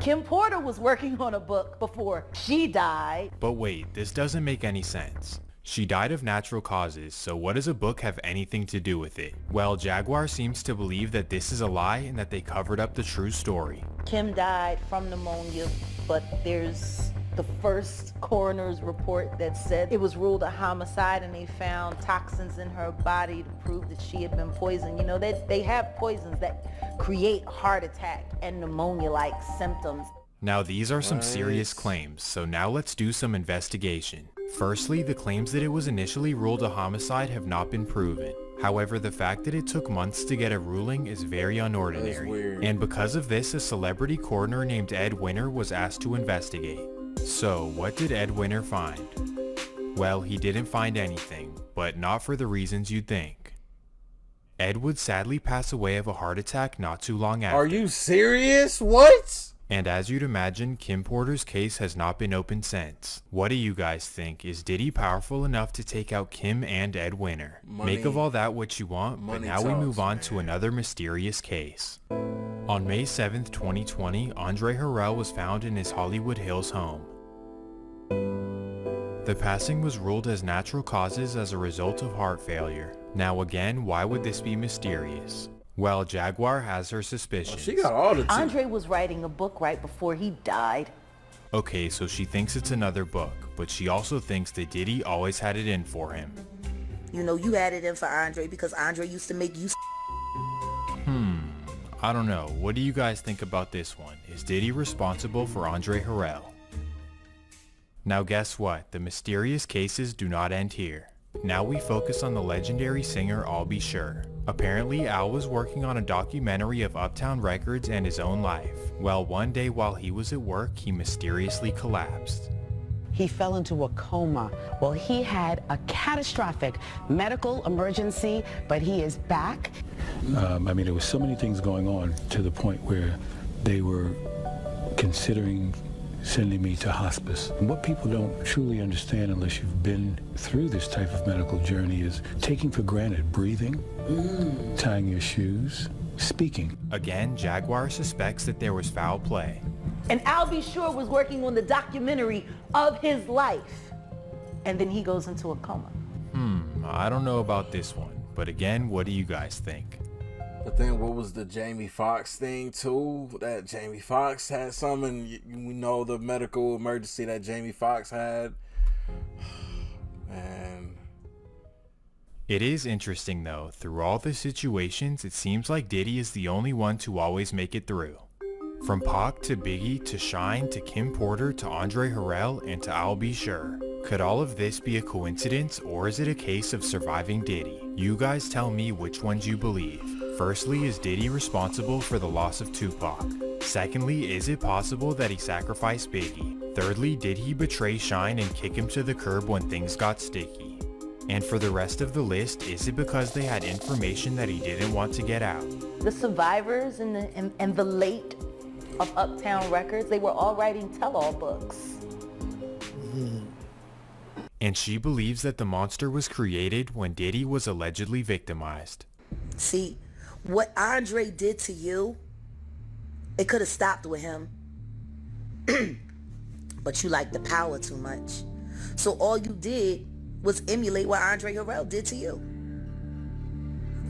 Kim Porter was working on a book before she died. But wait, this doesn't make any sense. She died of natural causes, so what does a book have anything to do with it? Well, Jaguar seems to believe that this is a lie and that they covered up the true story. Kim died from pneumonia, but there's the first coroner's report that said it was ruled a homicide and they found toxins in her body to prove that she had been poisoned. You know, they have poisons that create heart attack and pneumonia-like symptoms. Now these are some serious claims, so now let's do some investigation. Firstly, the claims that it was initially ruled a homicide have not been proven. However, the fact that it took months to get a ruling is very unordinary. And because of this, a celebrity coroner named Ed Winter was asked to investigate. So, what did Ed Winter find? Well, he didn't find anything, but not for the reasons you'd think. Ed would sadly pass away of a heart attack not too long after. Are you serious? What? And as you'd imagine, Kim Porter's case has not been opened since. What do you guys think? Is Diddy powerful enough to take out Kim and Ed Winter? Make of all that what you want, but now we move on to another mysterious case. On May 7th, 2020, Andre Harrell was found in his Hollywood Hills home. The passing was ruled as natural causes as a result of heart failure. Now again, why would this be mysterious? Well, Jaguar has her suspicions. She got all the Andre was writing a book right before he died. Okay, so she thinks it's another book, but she also thinks that Diddy always had it in for him. You know, you had it in for Andre because Andre used to make you I don't know. What do you guys think about this one? Is Diddy responsible for Andre Harrell? Now guess what? The mysterious cases do not end here. Now we focus on the legendary singer I'll Be Sure. Apparently, Al was working on a documentary of Uptown Records and his own life. Well, one day while he was at work, he mysteriously collapsed. He fell into a coma. Well, he had a catastrophic medical emergency, but he is back. I mean, there were so many things going on to the point where they were considering sending me to hospice. And what people don't truly understand unless you've been through this type of medical journey is taking for granted breathing, tying your shoes, speaking. Again, Jaguar suspects that there was foul play. And Al B. Sure was working on the documentary of his life. And then he goes into a coma. I don't know about this one, but again, what do you guys think? But then what was the Jamie Foxx thing too? That Jamie Foxx had something, we know the medical emergency that Jamie Foxx had. Man. It is interesting though, through all the situations, it seems like Diddy is the only one to always make it through. From Pac to Biggie to Shine to Kim Porter to Andre Harrell and to I'll Be Sure. Could all of this be a coincidence, or is it a case of surviving Diddy? You guys tell me which ones you believe. Firstly, is Diddy responsible for the loss of Tupac? Secondly, is it possible that he sacrificed Biggie? Thirdly, did he betray Shine and kick him to the curb when things got sticky? And for the rest of the list, is it because they had information that he didn't want to get out? The survivors and the late of Uptown Records, they were all writing tell-all books. And she believes that the monster was created when Diddy was allegedly victimized. See, what Andre did to you, it could have stopped with him. But you like the power too much. So all you did was emulate what Andre Harrell did to you.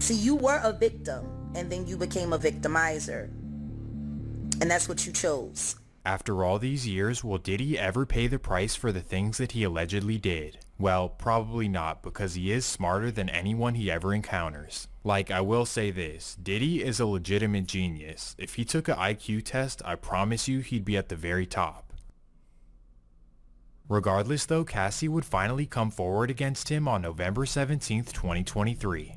See, you were a victim, and then you became a victimizer. And that's what you chose. After all these years, will Diddy ever pay the price for the things that he allegedly did? Well, probably not, because he is smarter than anyone he ever encounters. Like, I will say this, Diddy is a legitimate genius. If he took an IQ test, I promise you he'd be at the very top. Regardless though, Cassie would finally come forward against him on November 17th, 2023.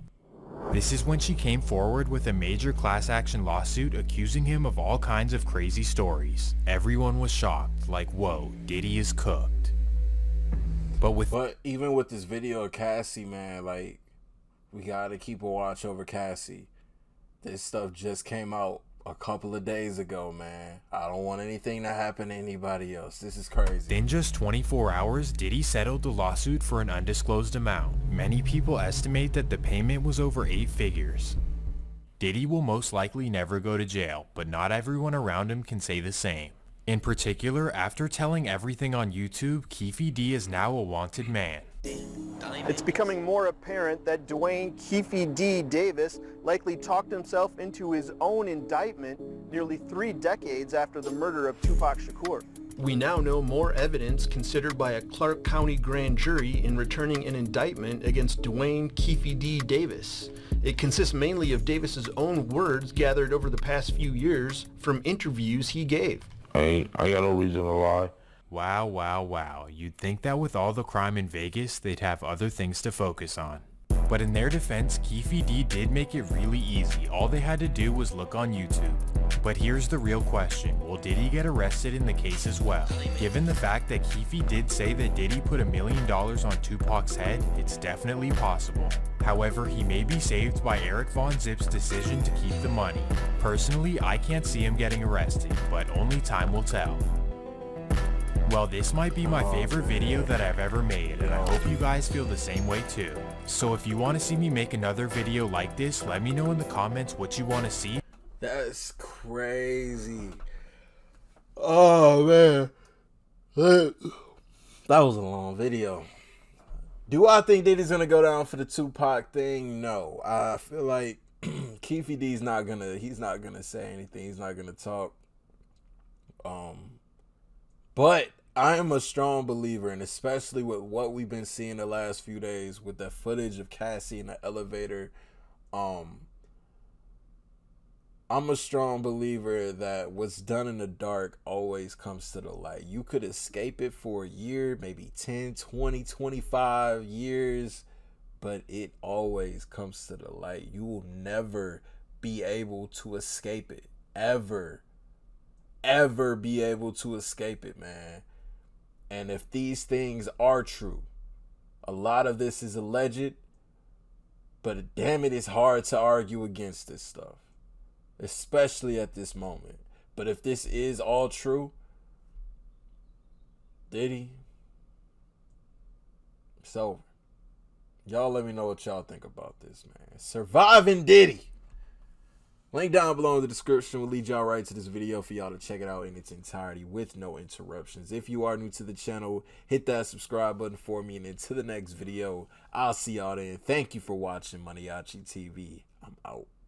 This is when she came forward with a major class action lawsuit accusing him of all kinds of crazy stories. Everyone was shocked, like, whoa, Diddy is cooked. But even with this video of Cassie, man, like, we gotta keep a watch over Cassie. This stuff just came out a couple of days ago, man. I don't want anything to happen to anybody else. This is crazy. In just 24 hours, Diddy settled the lawsuit for an undisclosed amount. Many people estimate that the payment was over 8 figures. Diddy will most likely never go to jail, but not everyone around him can say the same. In particular, after telling everything on YouTube, Keefe D is now a wanted man. It's becoming more apparent that Dwayne Keefe D. Davis likely talked himself into his own indictment nearly 3 decades after the murder of Tupac Shakur. We now know more evidence considered by a Clark County grand jury in returning an indictment against Dwayne Keefe D. Davis. It consists mainly of Davis's own words gathered over the past few years from interviews he gave. I got no reason to lie. Wow, wow, wow. You'd think that with all the crime in Vegas, they'd have other things to focus on. But in their defense, Keefe D did make it really easy. All they had to do was look on YouTube. But here's the real question. Will Diddy get arrested in the case as well? Given the fact that Keefe did say that Diddy put $1 million on Tupac's head, it's definitely possible. However, he may be saved by Eric Von Zip's decision to keep the money. Personally, I can't see him getting arrested, but only time will tell. Well, this might be my favorite video that I've ever made, and I hope you guys feel the same way too. So if you want to see me make another video like this, let me know in the comments what you want to see. That's crazy. Oh, man. That was a long video. Do I think Diddy's going to go down for the Tupac thing? No. I feel like Keefe D's not going to say anything. He's not going to talk. But I am a strong believer, and especially with what we've been seeing the last few days with that footage of Cassie in the elevator, I'm a strong believer that what's done in the dark always comes to the light. You could escape it for a year, maybe 10, 20, 25 years, but it always comes to the light. You will never be able to escape it. Ever be able to escape it, man. And if these things are true, a lot of this is alleged, but damn it, it's hard to argue against this stuff, especially at this moment. But if this is all true, Diddy, it's over. Y'all let me know what y'all think about this, man. Surviving Diddy. Link down below in the description will lead y'all right to this video for y'all to check it out in its entirety with no interruptions. If you are new to the channel, hit that subscribe button for me, and until the next video, I'll see y'all then. Thank you for watching MANIACITV. I'm out.